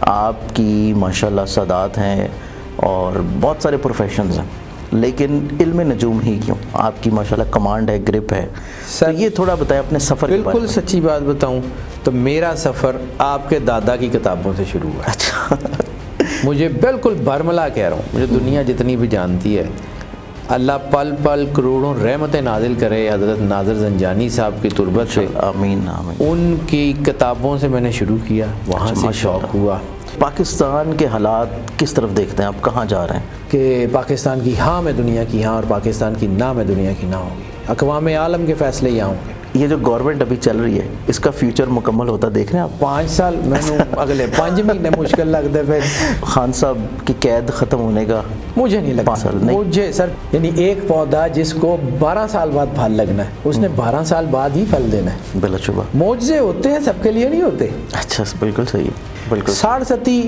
آپ کی ماشاءاللہ سادات ہیں اور بہت سارے پروفیشنز ہیں، لیکن علم نجوم ہی کیوں؟ آپ کی ماشاءاللہ کمانڈ ہے، گرپ ہے سر یہ تھوڑا بتائیں اپنے سفر کے بارے بالکل سچی بات بتاؤں تو میرا سفر آپ کے دادا کی کتابوں سے شروع ہوا ہے۔ اچھا مجھے بالکل برملا کہہ رہا ہوں، مجھے دنیا جتنی بھی جانتی ہے، اللہ پل پل کروڑوں رحمتیں نازل کرے حضرت ناظر زنجانی صاحب کی تربت سے، آمین آمین۔ ان کی کتابوں سے میں نے شروع کیا، وہاں سے شوق ہوا پاکستان کے حالات کس طرف دیکھتے ہیں آپ؟ کہاں جا رہے ہیں؟ کہ پاکستان کی ہاں میں دنیا کی ہاں اور پاکستان کی نہ میں دنیا کی نہ ہوگی، اقوام عالم کے فیصلے یہاں ہوں گے۔ یہ جو گورنمنٹ ابھی چل رہی ہے اس کا فیوچر مکمل ہوتا دیکھ رہے ہیں آپ؟ 5 سال میں اگلے 5 مہینے مشکل لگتے پھر خان صاحب کی قید ختم ہونے کا مجھے نہیں لگتا 5 سال نہیں؟ مجھے سر یعنی ایک پودا جس کو 12 سال بعد پھل لگنا ہے اس نے 12 سال بعد ہی پھل دینا ہے۔ بلا شبہ معجزے ہوتے ہیں، سب کے لیے نہیں ہوتے۔ اچھا بالکل صحیح ہے، بالکل 60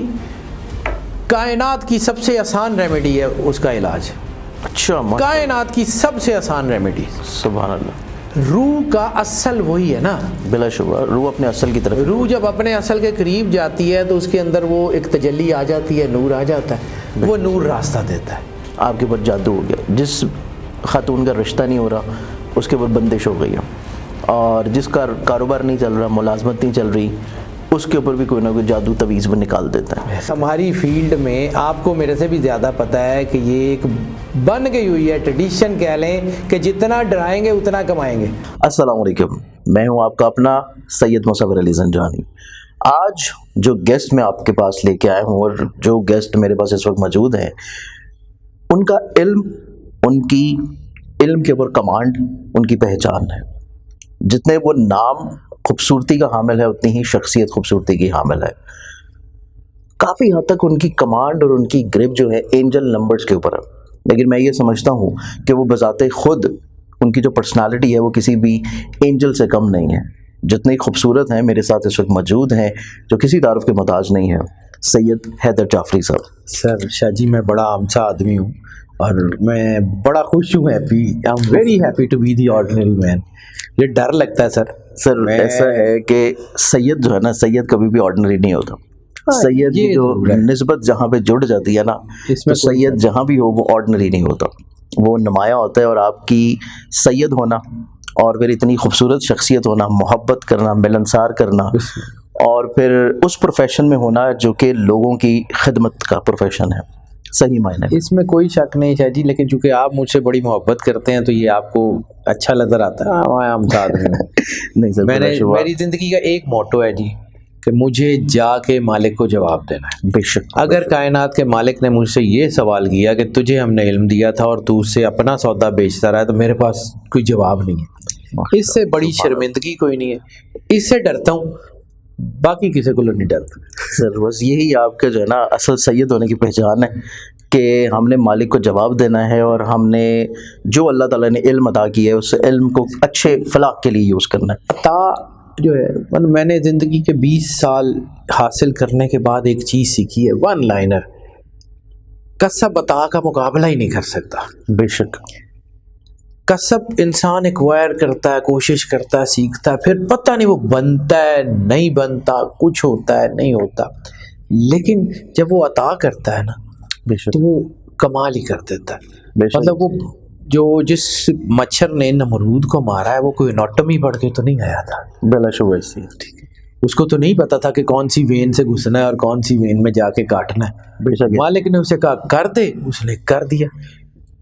کائنات کی سب سے آسان ریمیڈی ہے اس کا علاج، اچھا کائنات کی سب سے آسان ریمیڈی۔ سبحان اللہ، روح کا اصل وہی ہے نا، بلا شبہ روح اپنے اصل کی طرف، روح جب اپنے اصل کے قریب جاتی ہے تو اس کے اندر وہ ایک تجلی آ جاتی ہے، نور آ جاتا ہے، وہ نور راستہ دیتا ہے۔ آپ کے اوپر جادو ہو گیا، جس خاتون کا رشتہ نہیں ہو رہا اس کے اوپر بندش ہو گئی ہے، اور جس کا کاروبار نہیں چل رہا، ملازمت نہیں چل رہی، اس کے اوپر بھی کوئی نہ کوئی جادو تویز میں نکال دیتا ہے۔ ہماری فیلڈ میں آپ کو میرے سے بھی زیادہ پتہ ہے کہ یہ ایک بن گئی ہوئی ہے ٹریڈیشن کہہ لیں کہ جتنا ڈرائیں گے اتنا کمائیں گے۔ السلام علیکم، میں ہوں آپ کا اپنا سید مصور علی زنجانی۔ آج جو گیسٹ میں آپ کے پاس لے کے آیا ہوں اور جو گیسٹ میرے پاس اس وقت موجود ہیں، ان کا علم، ان کی علم کے اوپر کمانڈ ان کی پہچان ہے۔ جتنے وہ نام خوبصورتی کا حامل ہے اتنی ہی شخصیت خوبصورتی کی حامل ہے۔ کافی حد تک ان کی کمانڈ اور ان کی گرپ جو ہے اینجل نمبرز کے اوپر ہے، لیکن میں یہ سمجھتا ہوں کہ وہ بذات خود ان کی جو پرسنالٹی ہے وہ کسی بھی اینجل سے کم نہیں ہے۔ جتنے خوبصورت ہیں میرے ساتھ اس وقت موجود ہیں، جو کسی تعارف کے محتاج نہیں ہے، سید حیدر جعفری صاحب۔ سر شاہ جی میں بڑا عام آدمی ہوں اور میں بڑا خوش ہوں، happy, I am very happy to be the ordinary man. یہ ڈر لگتا ہے سر ایسا ہے کہ سید جو ہے نا، سید کبھی بھی آرڈنری نہیں ہوتا۔ سید کی جو نسبت جہاں پہ جڑ جاتی ہے نا، تو سید جہاں بھی ہو وہ آرڈنری نہیں ہوتا، وہ نمایاں ہوتا ہے۔ اور آپ کی سید ہونا اور پھر اتنی خوبصورت شخصیت ہونا، محبت کرنا، ملنسار کرنا، اور پھر اس پروفیشن میں ہونا جو کہ لوگوں کی خدمت کا پروفیشن ہے، صحیح معنی اس میں کوئی شک نہیں شاہ جی، لیکن چونکہ آپ مجھ سے بڑی محبت کرتے ہیں تو یہ آپ کو اچھا نظر آتا ہے۔ عام آدمی نہیں سر، میری زندگی کا ایک موٹو ہے جی کہ مجھے جا کے مالک کو جواب دینا ہے۔ بے شک، اگر کائنات کے مالک نے مجھ سے یہ سوال کیا کہ تجھے ہم نے علم دیا تھا اور تو اس سے اپنا سودا بیچتا رہا ہے، تو میرے پاس کوئی جواب نہیں ہے۔ اس سے بڑی شرمندگی کوئی نہیں ہے، اس سے ڈرتا ہوں، باقی کسی کو نہیں ڈرتا۔ سر بس یہی آپ کا جو ہے نا اصل سید ہونے کی پہچان ہے کہ ہم نے مالک کو جواب دینا ہے، اور ہم نے جو اللہ تعالیٰ نے علم عطا کی ہے اس علم کو اچھے فلاح کے لیے یوز کرنا ہے۔ عطا جو ہے میں نے زندگی کے 20 سال حاصل کرنے کے بعد ایک چیز سیکھی ہے، ون لائنر، کسب عطا کا مقابلہ ہی نہیں کر سکتا۔ بے شک، کسب انسان ایکوائر کرتا ہے، کوشش کرتا ہے، سیکھتا ہے، پھر پتہ نہیں وہ بنتا ہے نہیں بنتا، کچھ ہوتا ہے نہیں ہوتا، لیکن جب وہ عطا کرتا ہے نا بے شک، تو وہ کمال ہی کر دیتا ہے۔ بے شک، مطلب وہ جو جس مچھر نے نمرود کو مارا ہے وہ کوئی اناٹمی پڑھ کے تو نہیں آیا تھا، بلا شبہ سی، اس کو تو نہیں پتا تھا کہ کون سی وین سے گھسنا ہے اور کون سی وین میں جا کے کاٹنا ہے۔ بے شک، مالک نے اسے کہا کر دے، اس نے کر دیا،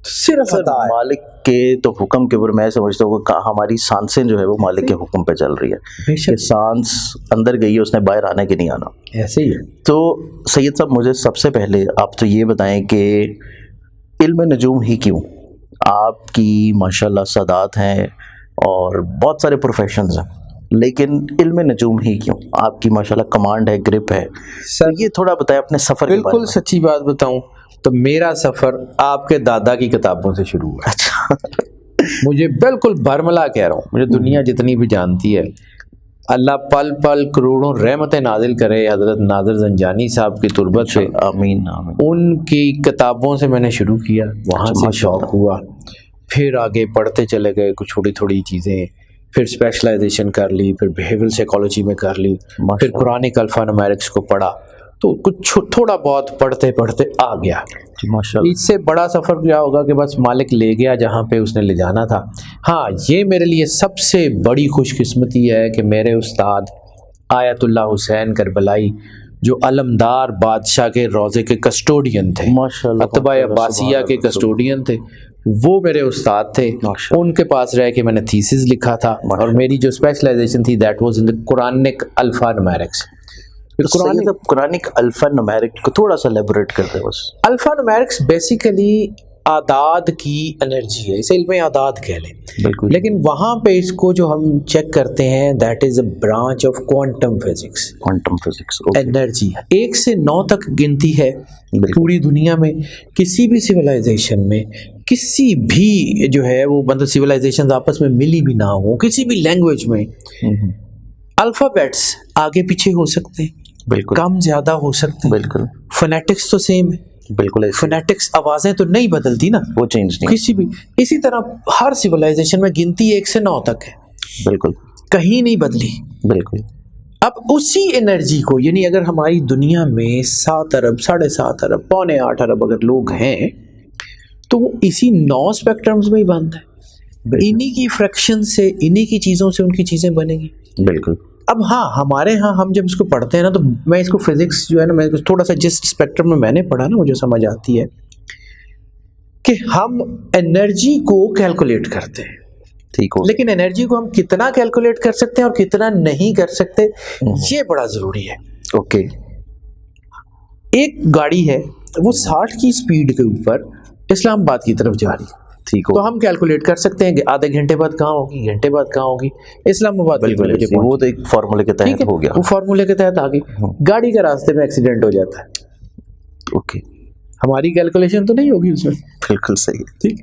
صرف عطا ہے۔ مالک کے تو حکم کے اوپر میں سمجھتا ہوں کہ ہماری سانسیں جو ہے وہ مالک کے حکم پہ چل رہی ہے، کہ سانس اندر گئی ہے، اس نے باہر آنے کے نہیں آنا، ایسے ہی ہے۔ تو سید صاحب مجھے سب سے پہلے آپ تو یہ بتائیں کہ علم نجوم ہی کیوں؟ آپ کی ماشاءاللہ سادات ہیں اور بہت سارے پروفیشنز ہیں، لیکن علم نجوم ہی کیوں؟ آپ کی ماشاءاللہ کمانڈ ہے، گرپ ہے، سر یہ تھوڑا بتائیں اپنے سفر کے بارے بالکل میں۔ سچی بات بتاؤں تو میرا سفر آپ کے دادا کی کتابوں سے شروع ہوا۔ اچھا، مجھے بالکل برملا کہہ رہا ہوں، مجھے دنیا جتنی بھی جانتی ہے، اللہ پل پل کروڑوں رحمتیں نازل کرے حضرت ناظر زنجانی صاحب کی تربت سے، آمین آمین۔ ان کی کتابوں سے میں نے شروع کیا، وہاں سے شوق ہوا، پھر آگے پڑھتے چلے گئے کچھ چھوٹی تھوڑی چیزیں، پھر اسپیشلائزیشن کر لی، پھر بیہیویئرل سائیکالوجی میں کر لی، پھر قرآنک الفا نومیرکس کو پڑھا، تو کچھ تھوڑا بہت پڑھتے پڑھتے آ گیا. ماشاءاللہ. اس سے بڑا سفر کیا ہوگا کہ بس مالک لے گیا جہاں پہ اس نے لے جانا تھا. ہاں یہ میرے لیے سب سے بڑی خوش قسمتی ہے کہ میرے استاد آیت اللہ حسین کربلائی جو علمدار بادشاہ کے روضے کے کسٹوڈین تھے, ماشاءاللہ. اتباع عباسیہ کے کسٹوڈین تھے, وہ میرے استاد تھے. ان کے پاس رہ کے میں نے تھیسس لکھا تھا, اور میری جو اسپیشلائزیشن تھی that was in Quranic alphanumerics. Quranic alphanumeric کو تھوڑا سا لیبوریٹ کرتے ہیں. بس الفا نومیرکس بیسیکلی اعداد کی انرجی ہے, اسے علم اعداد کہہ لیں. بالکل. لیکن وہاں پہ اس کو جو ہم چیک کرتے ہیں that is a branch of quantum physics. Quantum physics energy 1 سے 9 تک گنتی ہے پوری دنیا میں. کسی بھی سویلائزیشن میں کسی بھی جو ہے وہ مطلب سویلائزیشن آپس میں ملی بھی نہ ہو, کسی بھی لینگویج میں الفابیٹس آگے پیچھے ہو سکتے ہیں, بالکل کم زیادہ ہو سکتے ہیں. بالکل. فونیٹکس تو سیم ہے. بالکل. فونیٹکس آوازیں تو نہیں بدلتی نا, وہ چینج نہیں کسی بھی. اسی طرح ہر سویلائزیشن میں گنتی 1 سے 9 تک ہے. بالکل. کہیں نہیں بدلی. بالکل. اب اسی انرجی کو یعنی اگر ہماری دنیا میں 7 ارب 7.5 ارب 7.25 ارب اگر لوگ ہیں تو وہ اسی 9 اسپیکٹرمز میں ہی بنتا ہے. انہی کی فریکشن سے انہی کی چیزوں سے ان کی چیزیں بنیں گی. بالکل. اب ہاں ہمارے ہاں ہم جب اس کو پڑھتے ہیں نا تو میں اس کو فزکس جو ہے نا میں تھوڑا سا جس اسپیکٹرم میں نے پڑھا نا مجھے سمجھ آتی ہے کہ ہم انرجی کو کیلکولیٹ کرتے ہیں. ٹھیک ہو. لیکن انرجی کو ہم کتنا کیلکولیٹ کر سکتے ہیں اور کتنا نہیں کر سکتے یہ بڑا ضروری ہے. اوکے. ایک گاڑی ہے وہ 60 کی سپیڈ کے اوپر اسلام آباد کی طرف جا رہی ہے. ٹھیک ہو. تو ہم کیلکولیٹ کر سکتے ہیں کہ آدھے گھنٹے بعد کہاں ہوگی, گھنٹے بعد کہاں ہوگی. اسلام آباد وہ تو ایک فارمولے کے تحت ہو گیا. وہ فارمولے کے تحت آ گئی. گاڑی کا راستے میں ایکسیڈنٹ ہو جاتا ہے. اوکے. ہماری کیلکولیشن تو نہیں ہوگی اس میں. بالکل صحیح. ٹھیک.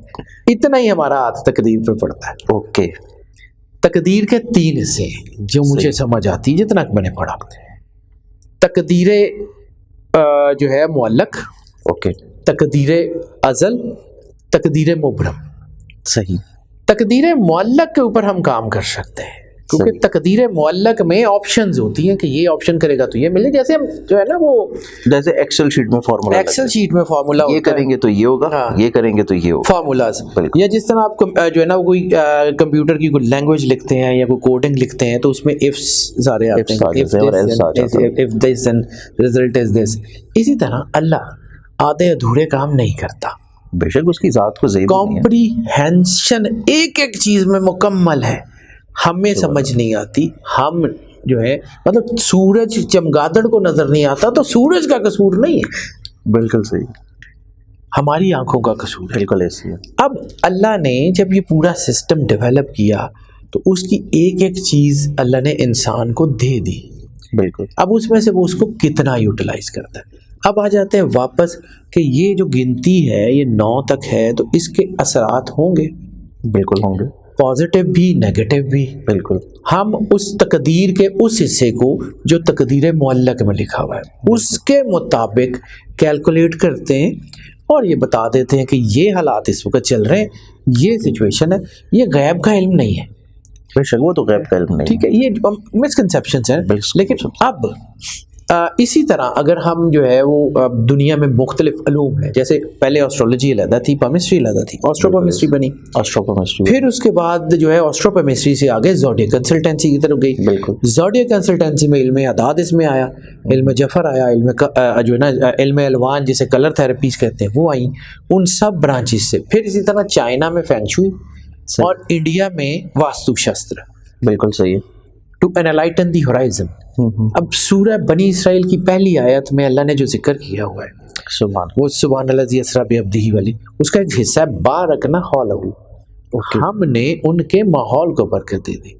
اتنا ہی ہمارا ہاتھ تقدیر پہ پڑتا ہے. اوکے. تقدیر کے 3 حصے جو مجھے سمجھ آتی ہے جتنا میں نے پڑھا. تقدیر جو ہے معلق, اوکے, تقدیر ازل, تقدیر مبرم. صحیح. تقدیر معلق کے اوپر ہم کام کر سکتے ہیں کیونکہ تقدیر معلق میں آپشنز ہوتی ہیں کہ یہ آپشن کرے گا تو یہ ملے. جیسے ہم جو ہے نا وہ جیسے ایکسل شیٹ میں فارمولا, ایکسل شیٹ میں فارمولا یہ کریں گے تو یہ ہوگا, یہ کریں گے تو یہ ہوگا, فارمولاز. یا جس طرح آپ جو ہے نا کوئی کمپیوٹر کی کوئی لینگویج لکھتے ہیں یا کوئی کوڈنگ لکھتے ہیں تو اس میں ifs سارے آتے ہیں, if this and result is this. اسی طرح اللہ آدھے ادھورے کام نہیں کرتا. بے شک اس کی ذات کو زیب کمپریہنشن ایک ایک چیز میں مکمل ہے. ہمیں سمجھ نہیں آتی, ہم جو ہے مطلب سورج چمگادڑ کو نظر نہیں آتا تو سورج کا قصور نہیں ہے. بالکل صحیح. ہماری آنکھوں کا قصور ہے. بالکل ایسی ہے. اب اللہ نے جب یہ پورا سسٹم ڈیولپ کیا تو اس کی ایک ایک چیز اللہ نے انسان کو دے دی. بالکل. اب اس میں سے وہ اس کو کتنا یوٹیلائز کرتا ہے. اب آ جاتے ہیں واپس کہ یہ جو گنتی ہے یہ 9 تک ہے تو اس کے اثرات ہوں گے. بالکل ہوں گے, پازیٹیو بھی نیگیٹو بھی. بالکل. ہم اس تقدیر کے اس حصے کو جو تقدیر معلق میں لکھا ہوا ہے اس کے مطابق کیلکولیٹ کرتے ہیں اور یہ بتا دیتے ہیں کہ یہ حالات اس وقت چل رہے ہیں, یہ سچویشن ہے. یہ غیب کا علم نہیں ہے. بے شک وہ تو غیب کا علم نہیں. ٹھیک ہے, یہ مسکنسیپشنس ہیں. لیکن اب اسی طرح اگر ہم جو ہے وہ دنیا میں مختلف علوم ہیں, جیسے پہلے ایسٹرولوجی علیحدہ تھی, پامسٹری علیحدہ تھی, ایسٹروپامسٹری بنی, پھر اس کے بعد جو ہے ایسٹروپامسٹری سے آگے زوڈیک کنسلٹنسی کی طرف گئی. زوڈیک کنسلٹنسی میں علم اعداد اس میں آیا, علم جفر آیا, علم جو ہے نا علم الوان جسے کلر تھراپیز کہتے ہیں وہ آئیں, ان سب برانچز سے. پھر اسی طرح چائنا میں فینگ شوئی اور انڈیا میں واستو شستر. بالکل صحیح. To enlighten the horizon. اب سورہ بنی اسرائیل کی پہلی آیت میں اللہ نے جو ذکر کیا ہوا ہے وہ سبحان الذی اسری بعبدہ والی, اس کا ایک حصہ ہے بارکنا حولہ. ہم نے ان کے ماحول کو برکت دے دی.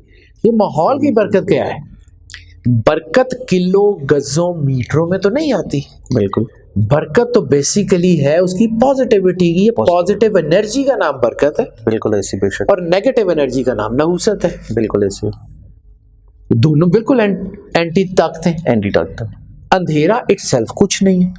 یہ ماحول کی برکت کیا ہے؟ برکت کلو گزوں میٹروں میں تو نہیں آتی. بالکل. برکت تو بیسیکلی ہے اس کی پازیٹیوٹی کی. یہ پازیٹیو انرجی کا نام برکت ہے. بالکل ایسی. بے شک. اور نیگیٹو انرجی کا نام نحوست ہے. بالکل ایسی. دونوں بالکل اینٹی طاقت ہیں. اینٹی طاقت. اندھیرا اٹ سیلف کچھ نہیں ہے.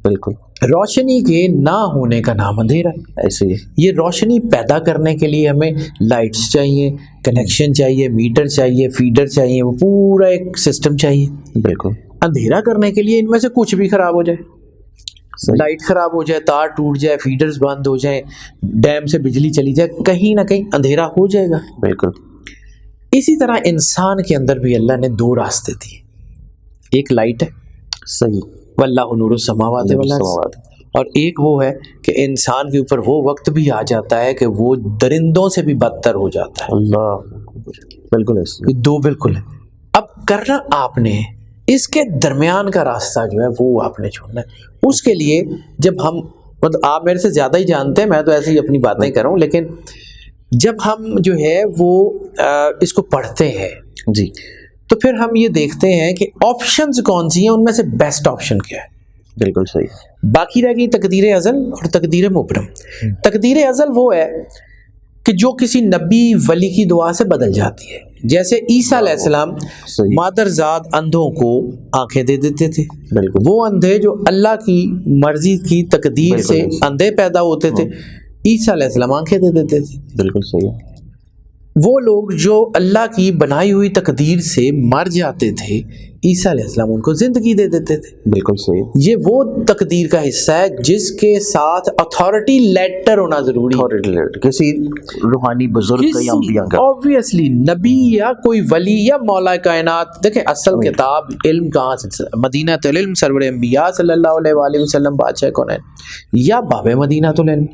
بالکل. روشنی کے نہ ہونے کا نام اندھیرا ہے. ایسے یہ روشنی پیدا کرنے کے لیے ہمیں لائٹس چاہیے, کنیکشن چاہیے, میٹر چاہیے, فیڈر چاہیے, وہ پورا ایک سسٹم چاہیے. بالکل. اندھیرا کرنے کے لیے ان میں سے کچھ بھی خراب ہو جائے, لائٹ خراب ہو جائے, تار ٹوٹ جائے, فیڈرز بند ہو جائیں, ڈیم سے بجلی چلی جائے, کہیں نہ کہیں اندھیرا ہو جائے گا. بالکل. اسی طرح انسان کے اندر بھی اللہ نے دو راستے دیے, ایک لائٹ ہے, صحیح, واللہ نور السماوات والارض, اور ایک وہ ہے کہ انسان کے اوپر وہ وقت بھی آ جاتا ہے کہ وہ درندوں سے بھی بدتر ہو جاتا ہے. اللہ, بالکل ایسے دو بالکل ہے. اب کرنا آپ نے اس کے درمیان کا راستہ جو ہے وہ آپ نے چھوڑنا ہے. اس کے لیے جب ہم, مطلب آپ میرے سے زیادہ ہی جانتے ہیں, میں تو ایسے ہی اپنی باتیں کر رہا ہوں, لیکن جب ہم جو ہے وہ اس کو پڑھتے ہیں جی, تو پھر ہم یہ دیکھتے ہیں کہ آپشنز کون سی ہیں, ان میں سے بیسٹ آپشن کیا ہے. بالکل صحیح. باقی رہ گئی تقدیر ازل اور تقدیر مبرم. تقدیر ازل وہ ہے کہ جو کسی نبی ولی کی دعا سے بدل جاتی ہے. جیسے عیسیٰ علیہ السلام مادرزاد اندھوں کو آنکھیں دے دیتے تھے. بالکل. وہ اندھے جو اللہ کی مرضی کی تقدیر سے اندھے پیدا ہوتے تھے, عیسیٰ علیہ السلام آنکھیں دے دیتے تھے. بالکل صحیح. وہ لوگ جو اللہ کی بنائی ہوئی تقدیر سے مر جاتے تھے, عیسیٰ علیہ السلام ان کو زندگی دے دیتے تھے. بالکل صحیح. یہ وہ تقدیر کا حصہ ہے جس کے ساتھ اتھارٹی لیٹر ہونا ضروری ہے, کسی روحانی بزرگ کا یا انبیاء کا. obviously نبی یا کوئی ولی یا مولا کائنات. دیکھیں اصل کتاب علم کہاں سے, مدینہ العلم سرور انبیاء صلی اللہ علیہ وآلہ وسلم بادشاہ کونین یا باب مدینہ العلم,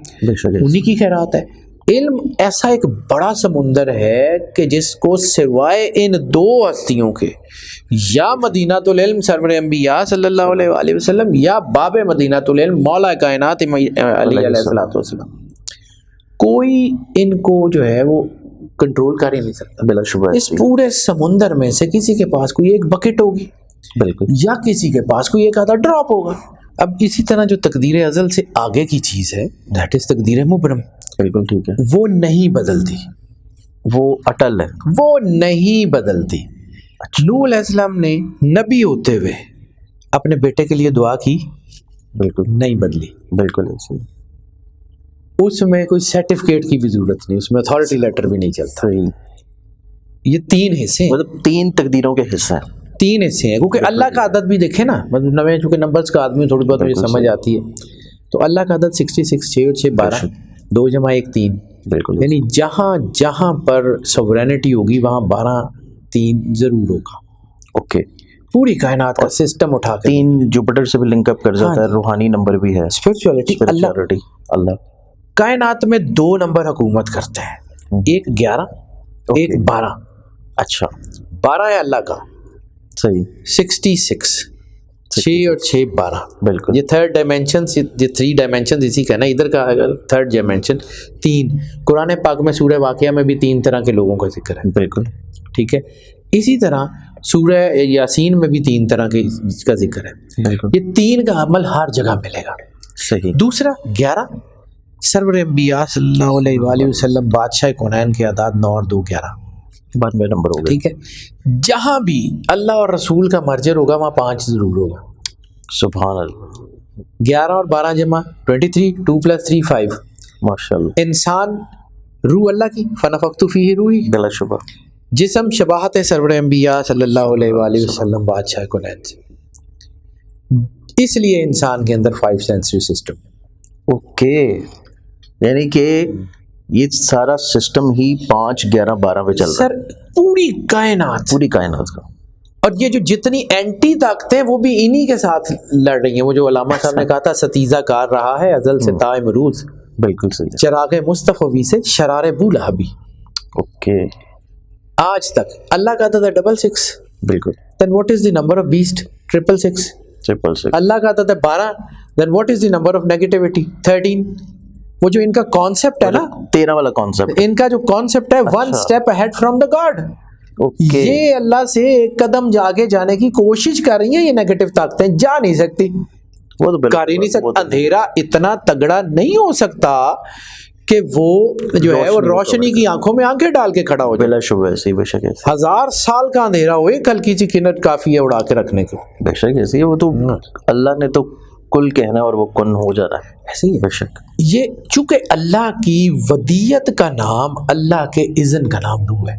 انہی کی خیرات ہے. علم ایسا ایک بڑا سمندر ہے کہ جس کو سوائے ان دو ہستیوں کے, یا مدینہ العلم سرور انبیاء صلی اللہ علیہ وآلہ وسلم یا باب مدینہ العلم مولا کائنات علی علیہ السلام, کوئی ان کو جو ہے وہ کنٹرول کر ہی نہیں سکتا. بلا شبہ اس پورے سمندر میں سے کسی کے پاس کوئی ایک بکٹ ہوگی, بالکل, یا کسی کے پاس کوئی ایک آدھا ڈراپ ہوگا. اب اسی طرح جو تقدیر ازل سے آگے کی چیز ہے, دیٹ از تقدیر مبرم. بالکل ٹھیک ہے. وہ نہیں بدلتی, وہ اٹل ہے, وہ نہیں بدلتی. نوح علیہ السلام نے نبی ہوتے ہوئے اپنے بیٹے کے لیے دعا کی, بالکل نہیں بدلی. بالکل ایسے. اس میں کوئی سرٹیفکیٹ کی بھی ضرورت نہیں, اس میں اتھارٹی لیٹر بھی نہیں چلتا. یہ تین حصے ہیں, مطلب تین تقدیروں کے حصہ ہیں, تین حصے ہیں. کیونکہ اللہ کا عدد بھی دیکھیں نا, مطلب میں چونکہ نمبرز کا آدمی تھوڑی بہت مجھے سمجھ آتی ہے, تو اللہ کا عدد 66, 6 اور 6 12, 2 جمع 1 3. بالکل, یعنی جہاں جہاں پر سوورینٹی ہوگی وہاں 12 3 ضرور ہوگا. اوکے. پوری کائنات کا سسٹم اٹھا کے 3 جوپیٹر سے بھی لنک اپ کر جاتا ہے, روحانی نمبر بھی ہے, اسپرچولیٹی. اللہ کائنات میں 2 نمبر حکومت کرتے ہیں, ایک 11, ایک 12. اچھا, 12 ہے اللہ کا, صحیح. 66, 6 اور 6 12. بالکل. یہ تھرڈ ڈائمینشن, یہ 3 ڈائمینشن اسی کا نا, ادھر کا تھرڈ ڈائمینشن 3. قرآن پاک میں سورہ واقعہ میں بھی 3 طرح کے لوگوں کا ذکر ہے. بالکل ٹھیک ہے. اسی طرح سورہ یاسین میں بھی 3 طرح کے کا ذکر ہے. بالکل. یہ 3 کا عمل ہر جگہ ملے گا. صحیح. دوسرا 11 سرور انبیاء صلی اللہ علیہ وآلہ وسلم بادشاہ کونین کے اعداد 9 اور 2 11 بعد میں نمبر ہوگا. ٹھیک ہے. جہاں بھی اللہ اور رسول کا مرجر ہوگا وہاں 5 ضرور ہوگا. سبحان اللہ. 11 اور 12 جمع 23, 2 + 3 5. ماشاء اللہ. انسان روح اللہ کی, فنفخت فیہ روحی. بلا شبہ. جسم شباہت سرور انبیاء صلی اللہ علیہ وآلہ وسلم بادشاہ کونین سے. اس لیے انسان کے اندر 5 سینسری سسٹم. اوکے, یعنی کہ یہ سارا سسٹم ہی 5 11 12 پہ چل رہا ہے. سر پوری کائنات کا. اور یہ جو جتنی اینٹی طاقتیں ہیں وہ بھی انہی کے ساتھ لڑ رہی ہیں. وہ جو علامہ صاحب نے کہا تھا ستیزہ کار رہا ہے ازل سے تا امروز, بالکل صحیح. چراغ مصطفی سے شرار بولہبی. اوکے. آج تک اللہ کا عدد ہے 66. بالکل. then what is the number of beast? 666. 666. اللہ کا عدد ہے 12. then what is the number of negativity? 13. وہ جو ان کا کانسیپٹ ہے نا, 13 والا کانسیپٹ, ان کا جو کانسیپٹ ہے 1 step ahead from the God. یہ اللہ سے ایک قدم آگے جانے کی کوشش کر رہی ہیں. یہ نیگیٹو طاقتیں جا نہیں سکتی, وہ تو کر ہی نہیں سکتی. اندھیرا اتنا تگڑا نہیں ہو سکتا کہ وہ جو ہے وہ روشنی کی آنکھوں میں آنکھیں ڈال کے کھڑا ہو جائے. بلا شبہ ایسی, بے شک ایسی. 1000 سال کا اندھیرا ہوئے کل کی چکنٹ کافی ہے اڑا کے رکھنے کو. بے شک ایسی ہے. وہ تو اللہ نے تو کل کہنا ہے اور وہ کن ہو جا رہا ہے. ایسے ہی بے شک. یہ چونکہ اللہ کی ودیت کا نام اللہ کے اذن کا نام روح ہے.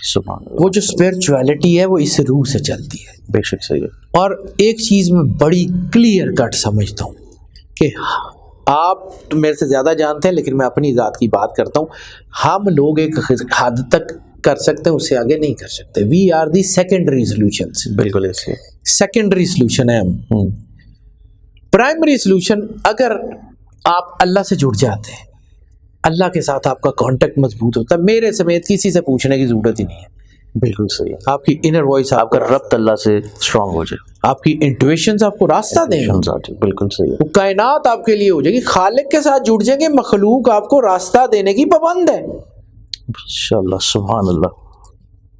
سبحان اللہ، وہ جو اسپرچویلٹی ہے وہ اس روح سے چلتی ہے. بے شک صحیح ہے. اور ایک چیز میں بڑی کلیئر کٹ سمجھتا ہوں کہ آپ میرے سے زیادہ جانتے ہیں لیکن میں اپنی ذات کی بات کرتا ہوں. ہم لوگ ایک حد تک کر سکتے ہیں، اس سے آگے نہیں کر سکتے. We are the secondary solutions. بالکل ایسے. سیکنڈری سولوشن ہے ہم. پرائمری سولوشن اگر آپ اللہ سے جڑ جاتے ہیں، اللہ کے ساتھ آپ کا کانٹیکٹ مضبوط ہوتا ہے، میرے سمیت کسی سے پوچھنے کی ضرورت ہی نہیں ہے. بالکل صحیح ہے. آپ کی انر وائس، آپ کا ربط اللہ سے اسٹرانگ ہو جائے، آپ کی انٹویشنز آپ کو راستہ دیں گے. بالکل صحیح ہے. وہ کائنات آپ کے لیے ہو جائے گی. خالق کے ساتھ جڑ جائیں گے، مخلوق آپ کو راستہ دینے کی پابند ہے. انشاءاللہ. سبحان اللہ.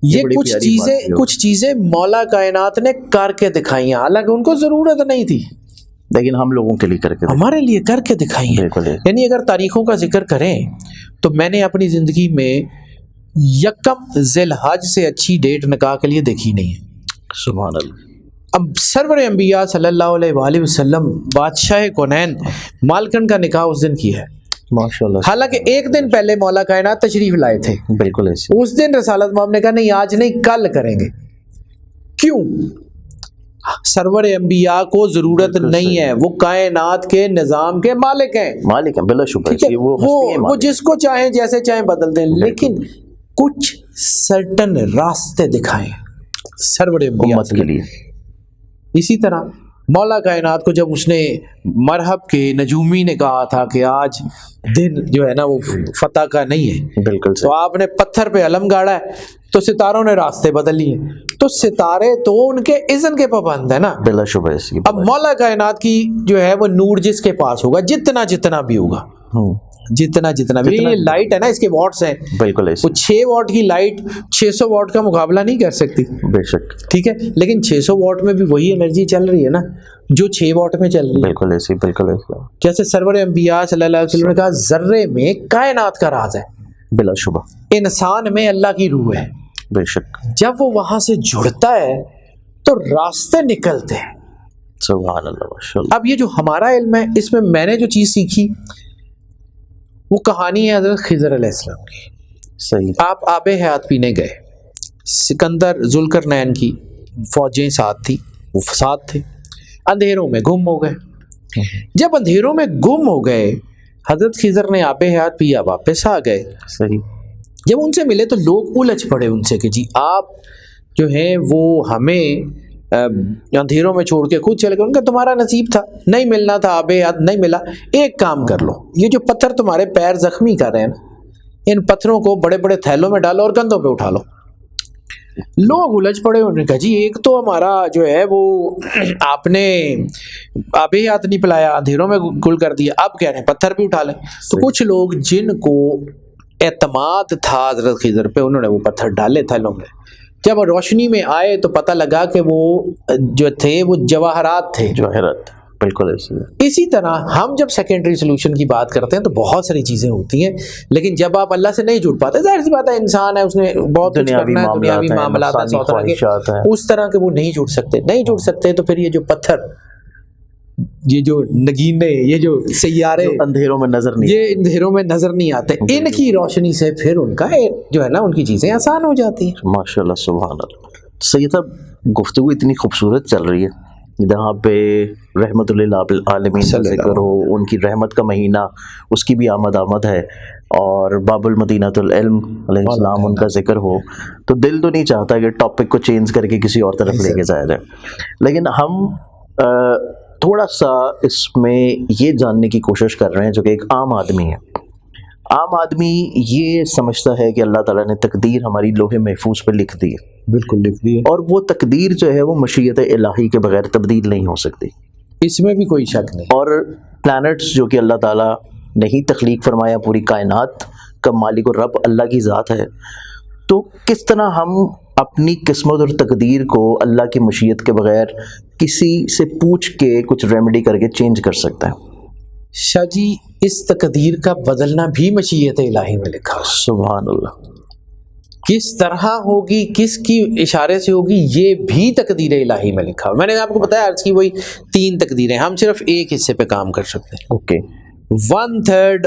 یہ بڑی پیاری بات ہے. کچھ چیزیں مولا کائنات نے کر کے دکھائی ہیں، حالانکہ ان کو ضرورت نہیں تھی، لیکن ہم لوگوں کے لیے کر کے ہمارے لیے کر کے دکھائی ہیں. بالکل ہے. یعنی اگر تاریخوں کا ذکر کریں تو میں نے اپنی زندگی میں یکم ذی الحج سے اچھی ڈیٹ نکاح کے لیے دیکھی نہیں ہے. سبحان اللہ. اب سرور انبیاء صلی اللہ علیہ وآلہ وسلم بادشاہ کونین مالکن کا نکاح اس دن کیا ہے، ماشاء اللہ. حالانکہ ایک دن پہلے مولا کائنات تشریف لائے تھے. بالکل ایسے. اس دن رسالت مآب نے کہا نہیں آج نہیں کل کریں گے. کیوں؟ سرور انبیاء کو ضرورت نہیں ہے، وہ کائنات کے نظام کے مالک ہیں. مالک ہیں بلا شبہ. ٹھیک ہے، وہ جس کو چاہیں جیسے چاہیں بدل دیں، لیکن کچھ سرٹن راستے دکھائیں سرور انبیاء امت کے لیے. اسی طرح مولا کائنات کو جب اس نے مرحب کے نجومی نے کہا تھا کہ آج دن جو ہے نا وہ فتح کا نہیں ہے، بالکل تو آپ نے پتھر پہ علم گاڑا ہے تو ستاروں نے راستے بدل لیے. تو ستارے تو ان کے اذن کے پابند ہے نا. بلا شبہ ایسی. اب مولا کائنات کی جو ہے وہ نور جس کے پاس ہوگا، جتنا بھی ہوگا، جتنا بھی یہ لائٹ ہے نا، اس کے واٹس ہیں. بالکل ایسے. وہ 6 واٹ کی لائٹ 600 واٹ کا مقابلہ نہیں کر سکتی. بے شک. ٹھیک ہے، لیکن 600 واٹ میں بھی وہی انرجی چل رہی ہے نا جو 6 واٹ میں چل رہی ہے. بالکل ایسے. بالکل ایسے. جیسے سرور انبیاء صلی اللہ علیہ وسلم نے کہا ذرے میں کائنات کا راز ہے، بلا شبہ. انسان میں اللہ کی روح ہے. بے شک. جب وہ وہاں سے جڑتا ہے تو راستے نکلتے ہیں. سبحان اللہ. ماشاء اللہ. اب یہ جو ہمارا علم ہے، اس میں نے جو چیز سیکھی وہ کہانی ہے حضرت خضر علیہ السلام کی. صحیح. آپ آب حیات پینے گئے، سکندر ذوالقرنین کی فوجیں ساتھ تھی، وہ ساتھ تھے، اندھیروں میں گم ہو گئے. جب اندھیروں میں گم ہو گئے حضرت خضر نے آب حیات پیا، واپس آ گئے. صحیح. جب ان سے ملے تو لوگ الجھ پڑے ان سے کہ جی آپ جو ہیں وہ ہمیں اندھیروں میں چھوڑ کے خود چلے گئے. ان کا تمہارا نصیب تھا، نہیں ملنا تھا، آب حیات نہیں ملا. ایک کام کر لو، یہ جو پتھر تمہارے پیر زخمی کر رہے ہیں نا، ان پتھروں کو بڑے بڑے تھیلوں میں ڈالو اور کندھوں پہ اٹھا لو. لوگ الجھ پڑے. انہوں نے کہا جی ایک تو ہمارا جو ہے وہ آپ نے آب حیات نہیں پلایا، اندھیروں میں گل کر دیا، اب کہہ رہے ہیں پتھر بھی اٹھا لیں. تو کچھ لوگ جن کو اعتماد تھا حضرت خضر پہ، انہوں نے وہ پتھر ڈالے تھیلوں میں. جب روشنی میں آئے تو پتہ لگا کہ وہ جو تھے وہ جواہرات تھے. جواہرات. بالکل ایسے. اسی طرح ہم جب سیکنڈری سولوشن کی بات کرتے ہیں تو بہت ساری چیزیں ہوتی ہیں، لیکن جب آپ اللہ سے نہیں جڑ پاتے، ظاہر سی بات ہے انسان ہے، اس نے بہت کچھ کرنا ہے، دنیاوی معاملات ہیں، سو طرح کے، اس طرح کے وہ نہیں جڑ سکتے. تو پھر یہ جو پتھر، یہ جو نگینے، یہ جو سیارے اندھیروں میں نظر نہیں، یہ اندھیروں میں نظر نہیں آتے، ان کی روشنی سے پھر ان کا جو ہے نا ان کی چیزیں آسان ہو جاتی ہیں. ماشاء اللہ. سبحان اللہ. سید صاحب گفتگو اتنی خوبصورت چل رہی ہے، جہاں پہ رحمت للعالمین کا ذکر ہو، ان کی رحمت کا مہینہ، اس کی بھی آمد ہے، اور باب المدینۃ العلم علیہ السلام ان کا ذکر ہو، تو دل تو نہیں چاہتا کہ ٹاپک کو چینج کر کے کسی اور طرف لے کے جایا جائے. لیکن ہم تھوڑا سا اس میں یہ جاننے کی کوشش کر رہے ہیں، جو کہ ایک عام آدمی ہے. عام آدمی یہ سمجھتا ہے کہ اللہ تعالیٰ نے تقدیر ہماری لوح محفوظ پہ لکھ دی ہے. بالکل لکھ دی ہے، اور وہ تقدیر جو ہے وہ مشیت الہی کے بغیر تبدیل نہیں ہو سکتی. اس میں بھی کوئی شک نہیں. اور پلانٹس جو کہ اللہ تعالیٰ نے ہی تخلیق فرمایا، پوری کائنات کا مالک و رب اللہ کی ذات ہے، تو کس طرح ہم اپنی قسمت اور تقدیر کو اللہ کی مشیت کے بغیر کسی سے پوچھ کے کچھ ریمیڈی کر کے چینج کر سکتے ہیں؟ شاہ جی اس تقدیر کا بدلنا بھی مشیت الہی میں لکھا ہے. سبحان اللہ. کس طرح ہوگی، کس کی اشارے سے ہوگی، یہ بھی تقدیر الہی میں لکھا ہے. میں نے آپ کو بتایا عرض کی وہی 3 تقدیریں، ہم صرف ایک حصے پہ کام کر سکتے ہیں. اوکے. 1/3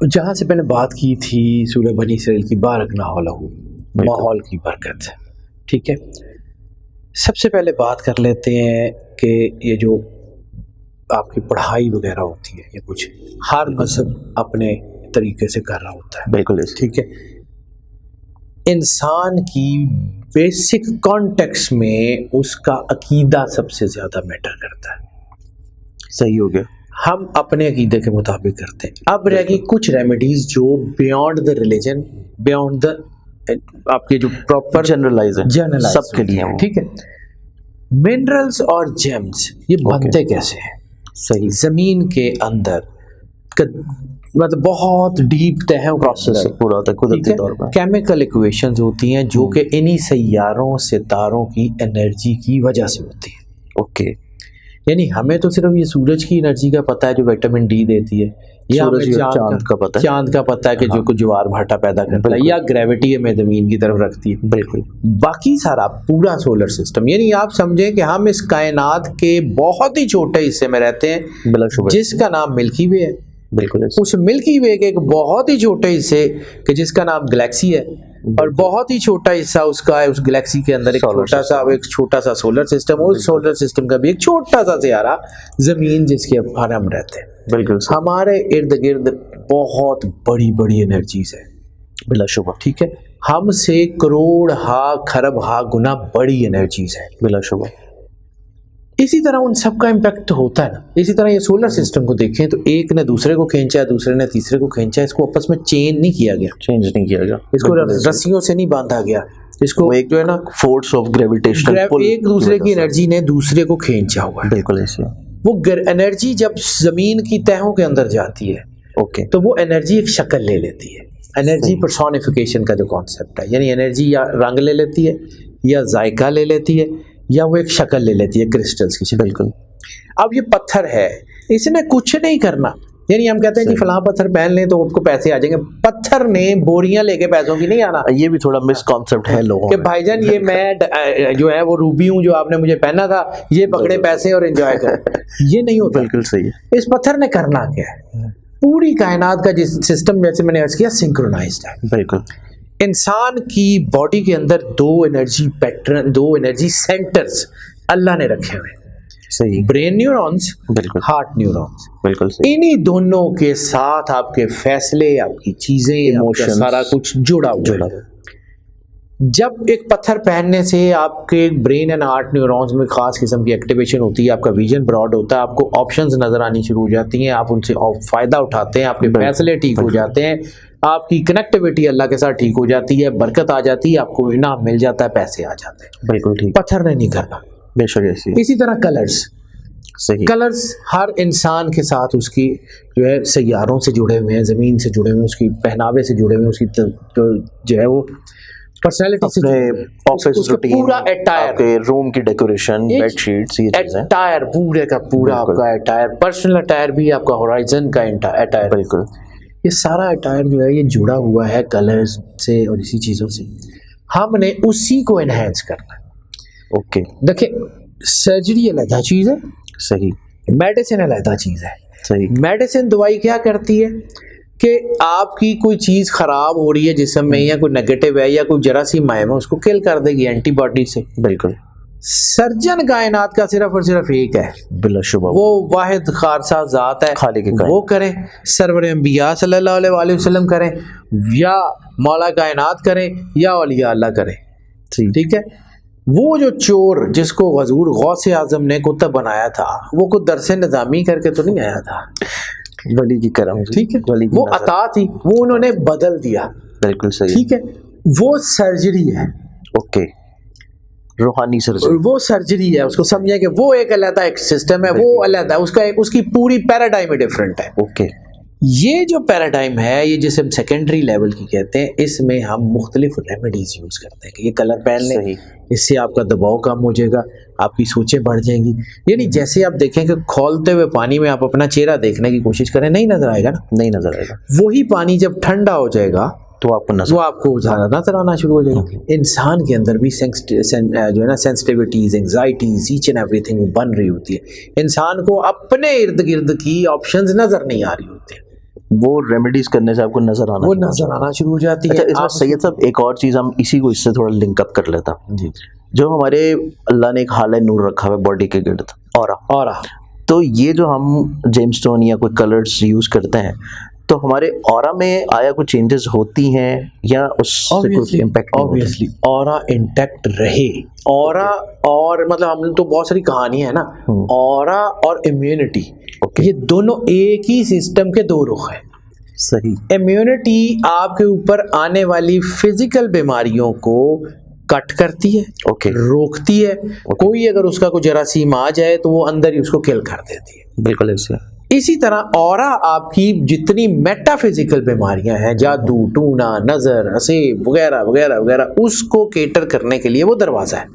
جہاں سے میں نے بات کی تھی سورہ بنی اسرائیل کی بارکنا لہو، ماحول کی برکت، ٹھیک ہے. سب سے پہلے بات کر لیتے ہیں کہ یہ جو آپ کی پڑھائی وغیرہ ہوتی ہے، یہ کچھ ہر مذہب اپنے طریقے سے کر رہا ہوتا ہے، بالکل ٹھیک ہے. انسان کی بیسک کانٹیکس میں اس کا عقیدہ سب سے زیادہ میٹر کرتا ہے. صحیح ہو گیا. ہم اپنے عقیدے کے مطابق کرتے ہیں. اب رہ گئی کچھ ریمیڈیز جو beyond the religion, beyond the آپ کے جو پراپر جنرلائز ہے سب کے لیے، ٹھیک ہے. منرلز اور جیمز یہ بنتے کیسے ہیں؟ صحیح. زمین کے اندر مطلب بہت ڈیپ تہ پروسیس پورا ہوتا ہے قدرتی طور پر. کیمیکل ایکویشنز ہوتی ہیں جو کہ انہی سیاروں ستاروں کی انرجی کی وجہ سے ہوتی ہیں. اوکے. یعنی ہمیں تو صرف یہ سورج کی انرجی کا پتہ ہے جو وٹامن ڈی دیتی ہے، یا ہمیں چاند کا پتہ ہے، چاند کا پتہ ہے کہ جو کچھ جوار بھاٹا پیدا کرتا ہے، یا گریوٹی ہمیں زمین کی طرف رکھتی ہے. بالکل. باقی سارا پورا سولر سسٹم، یعنی آپ سمجھیں کہ ہم اس کائنات کے بہت ہی چھوٹے حصے میں رہتے ہیں بلا شبہ، جس کا نام ملکی وے ہے. بالکل. اس ملکی وے کے ایک بہت ہی چھوٹے حصے کہ جس کا نام گلیکسی ہے، اور بہت ہی چھوٹا حصہ اس کا ہے اس گلیکسی کے اندر ایک چھوٹا سا سولر سسٹم، اور اس سولر سسٹم کا بھی ایک چھوٹا سا سیارہ زمین جس کے اوپر ہم رہتے ہیں. بالکل. ہمارے ارد گرد بہت بڑی بڑی انرجیز ہیں بلا شبہ، ٹھیک ہے. ہم سے کروڑ ہا کھرب ہا گنا بڑی انرجیز ہیں بلا شبہ. اسی طرح ان سب کا امپیکٹ ہوتا ہے نا. اسی طرح یہ سولر سسٹم کو دیکھیں تو ایک نے دوسرے کو کھینچا ہے، دوسرے نے تیسرے کو کھینچا ہے. اس کو آپس میں چین نہیں کیا گیا، چینج نہیں کیا گیا، اس کو رسیوں سے نہیں باندھا گیا. اس کو ایک جو ہے نا فورس آف گریویٹیشنل پل، ایک دوسرے کی انرجی نے دوسرے کو کھینچا ہوا ہے. بالکل ایسے. وہ انرجی جب زمین کی تہوں کے اندر جاتی ہے اوکے تو وہ انرجی ایک شکل لے لیتی ہے. انرجی پرسونیفیکیشن کا جو کانسیپٹ ہے، یعنی انرجی یا رنگ لے لیتی ہے، یا ذائقہ لے لیتی ہے، یا وہ ایک شکل لے لیتی ہے کرسٹلز کی. بالکل. اب یہ پتھر ہے، اس نے کچھ نہیں کرنا. یعنی ہم کہتے ہیں کہ فلاں پتھر پہن لیں تو آپ کو پیسے آ جائیں گے. پتھر نے بوریاں لے کے پیسوں کی نہیں آنا. یہ بھی تھوڑا مس کانسیپٹ ہے لوگوں کہ بھائی جان یہ میں جو ہے وہ روبی ہوں جو آپ نے مجھے پہنا تھا، یہ پکڑے پیسے اور انجوائے کریں. یہ نہیں ہوتا. بالکل صحیح ہے. اس پتھر نے کرنا کیا ہے؟ پوری کائنات کا جس سسٹم جیسے میں نے عرض کیا سنکرونائزڈ ہے. بالکل. انسان کی باڈی کے اندر دو انرجی پیٹرن، دو انرجی سینٹرز اللہ نے رکھے ہوئے. صحیح. برین نیورونز، بالکل. Heart neurons. بالکل صحیح. انہی دونوں کے ساتھ آپ کے فیصلے، آپ کی چیزیں، ایموشن، سارا کچھ جڑا ہوا ہے. جب ایک پتھر پہننے سے آپ کے برین اینڈ ہارٹ نیورونز میں خاص قسم کی ایکٹیویشن ہوتی ہے، آپ کا ویژن براڈ ہوتا ہے، آپ کو آپشنز نظر آنی شروع ہو جاتی ہیں، آپ ان سے فائدہ اٹھاتے ہیں، آپ کے فیصلے ٹھیک ہو جاتے ہیں، آپ کی کنیکٹیویٹی اللہ کے ساتھ ٹھیک ہو جاتی ہے، برکت آ جاتی ہے، آپ کو انعام مل جاتا ہے، پیسے آ جاتے ہیں. بالکل ٹھیک. پتھر نے نہیں کرنا. بے شک ایسی. اسی طرح کلرز. صحیح. کلرز ہر انسان کے ساتھ اس کی جو ہے سیاروں سے جڑے ہوئے ہیں، زمین سے جڑے ہوئے ہیں، اس کی پہناوے سے جڑے ہوئے ہیں، اس کی جو ہے وہ پرسنالٹی سے آفس روٹین، پورا اٹائر، آپ کے روم کی ڈیکوریشن، بیڈ شیٹس، یہ چیزیں اٹائر پورے کا پورا آپ کا اٹائر، پرسنل اٹائر بھی آپ کا ہورائزن کا اٹائر. بالکل. یہ سارا اٹائر جو ہے یہ جڑا ہوا ہے کلرز سے اور اسی چیزوں سے. ہم نے اسی کو انہینس کرنا ہے. اوکے. دیکھیں سرجری علیحدہ چیز ہے، صحیح. میڈیسن علیحدہ چیز ہے. صحیح. میڈیسن دوائی کیا کرتی ہے کہ آپ کی کوئی چیز خراب ہو رہی ہے جسم میں، یا کوئی نیگیٹو ہے، یا کوئی جراثیم آئے میں، اس کو کل کر دے گی اینٹی باڈی سے. بالکل. سرجن کائنات کا صرف اور صرف ایک ہے، بلا شبہ وہ واحد خارسہ ذات ہے، خالق کائنات. وہ کریں. سرور انبیاء صلی اللہ علیہ وآلہ وسلم کریں، یا مولا کائنات کریں، یا اولیاء اللہ کریں. ٹھیک ہے. وہ جو چور جس کو حضور غوث اعظم نے کتب بنایا تھا، وہ کوئی درس نظامی کر کے تو نہیں آیا تھا، ولی کی کرم. ٹھیک ہے. وہ عطا تھی، وہ انہوں نے بدل دیا. بالکل صحیح. ٹھیک ہے. وہ سرجری ہے. اوکے. روحانی سرجری، وہ سرجری ہے. اس کو سمجھیں کہ وہ ایک علیحدہ ایک سسٹم ہے، وہ علیحدہ اس کی پوری پیراڈائم ہی ڈفرینٹ ہے. اوکے. یہ جو پیراڈائم ہے، یہ جسے ہم سیکنڈری لیول کی کہتے ہیں، اس میں ہم مختلف ریمیڈیز یوز کرتے ہیں کہ یہ کلر پہن لیں، اس سے آپ کا دباؤ کم ہو جائے گا، آپ کی سوچیں بڑھ جائیں گی. یعنی جیسے آپ دیکھیں کہ کھولتے ہوئے پانی میں آپ اپنا چہرہ دیکھنے کی کوشش کریں، نہیں نظر آئے گا نا، نہیں نظر آئے گا. وہی پانی جب ٹھنڈا ہو جائے گا تو آپ کو نظر آنا شروع ہو جائے گا. انسان کے اندر بھی جو ہے نا سینسٹیوٹیز، انگزائٹیز، ایچ اینڈ ایوری تھنگ بن رہی ہوتی ہے. انسان کو اپنے ارد گرد کی آپشنز نظر نہیں آ رہی ہوتی ہیں. وہ ریمیڈیز کرنے سے آپ کو نظر آنا وہ نظر آنا شروع ہو جاتی ہے. اچھا اس میں سید صاحب ایک اور چیز ہم اسی کو اس سے تھوڑا لنک اپ کر لیتا. جی جو ہمارے اللہ نے ایک حالہ نور رکھا ہوا باڈی کے گرد اور تو یہ جو ہم جیم اسٹون یا کوئی کلرز یوز کرتے ہیں تو ہمارے اورا میں آیا کوئی چینجز ہوتی ہیں یا اس سے کوئی امپیکٹ؟ obviously اورا انٹیکٹ رہے. اورا اور مطلب ہم نے تو بہت ساری کہانیاں ہیں نا, اورا اور امیونٹی یہ دونوں ایک ہی سسٹم کے دو رخ ہیں. صحیح. امیونٹی آپ کے اوپر آنے والی فزیکل بیماریوں کو کٹ کرتی ہے, روکتی ہے. کوئی اگر اس کا کوئی جراثیم آ جائے تو وہ اندر ہی اس کو کل کر دیتی ہے. بالکل ایسے. اسی طرح اورا آپ کی جتنی میٹا فزیکل بیماریاں ہیں, جادو ٹونا نظر حسیب وغیرہ وغیرہ وغیرہ, اس کو کیٹر کرنے کے لیے وہ دروازہ ہے.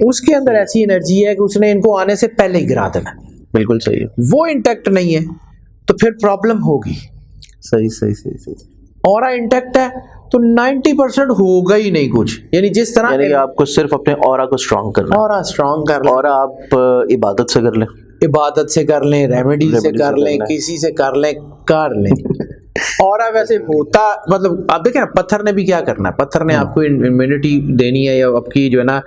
اس کے اندر ایسی انرجی ہے کہ اس نے ان کو آنے سے پہلے ہی گرا دینا. بالکل صحیح. وہ انٹیکٹ نہیں ہے تو پھر پرابلم ہوگی. صحیح. اورا انٹیکٹ ہے تو 90% ہوگا ہی نہیں کچھ. یعنی جس طرح یعنی کہ آپ کو صرف اپنے اورا کو اسٹرانگ کرنا ہے. اورا اسٹرانگ کر لیں. اورا آپ عبادت سے کر لیں, عبادت سے کر لیں, ریمیڈی سے کر لیں, کسی سے کر لیں. اورا ویسے ہوتا مطلب آپ دیکھیں نا, پتھر نے بھی کیا کرنا ہے, پتھر نے آپ کو امیونٹی دینی ہے یا آپ کی جو ہے نا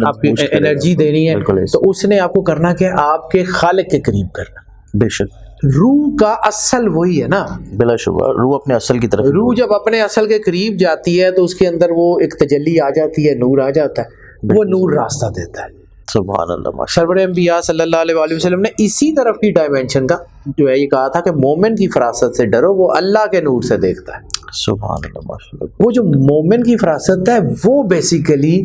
آپ کی انرجی دینی ہے, تو اس نے آپ کو کرنا کہ آپ کے خالق کے قریب کرنا. بے شک. روح کا اصل وہی ہے نا, بلا شبہ روح اپنے اصل کی طرف. روح جب اپنے اصل کے قریب جاتی ہے تو اس کے اندر وہ ایک تجلی آ جاتی ہے, نور آ جاتا ہے, وہ نور راستہ دیتا ہے. سبحان اللہ. سرور انبیاء صلی اللہ علیہ وآلہ وسلم نے اسی طرف کی ڈائمینشن کا جو ہے یہ کہا تھا کہ مومن کی فراست سے ڈرو, وہ اللہ کے نور سے دیکھتا ہے. سبحان اللہ ماشاءاللہ. وہ جو مومن کی فراست ہے وہ بیسیکلی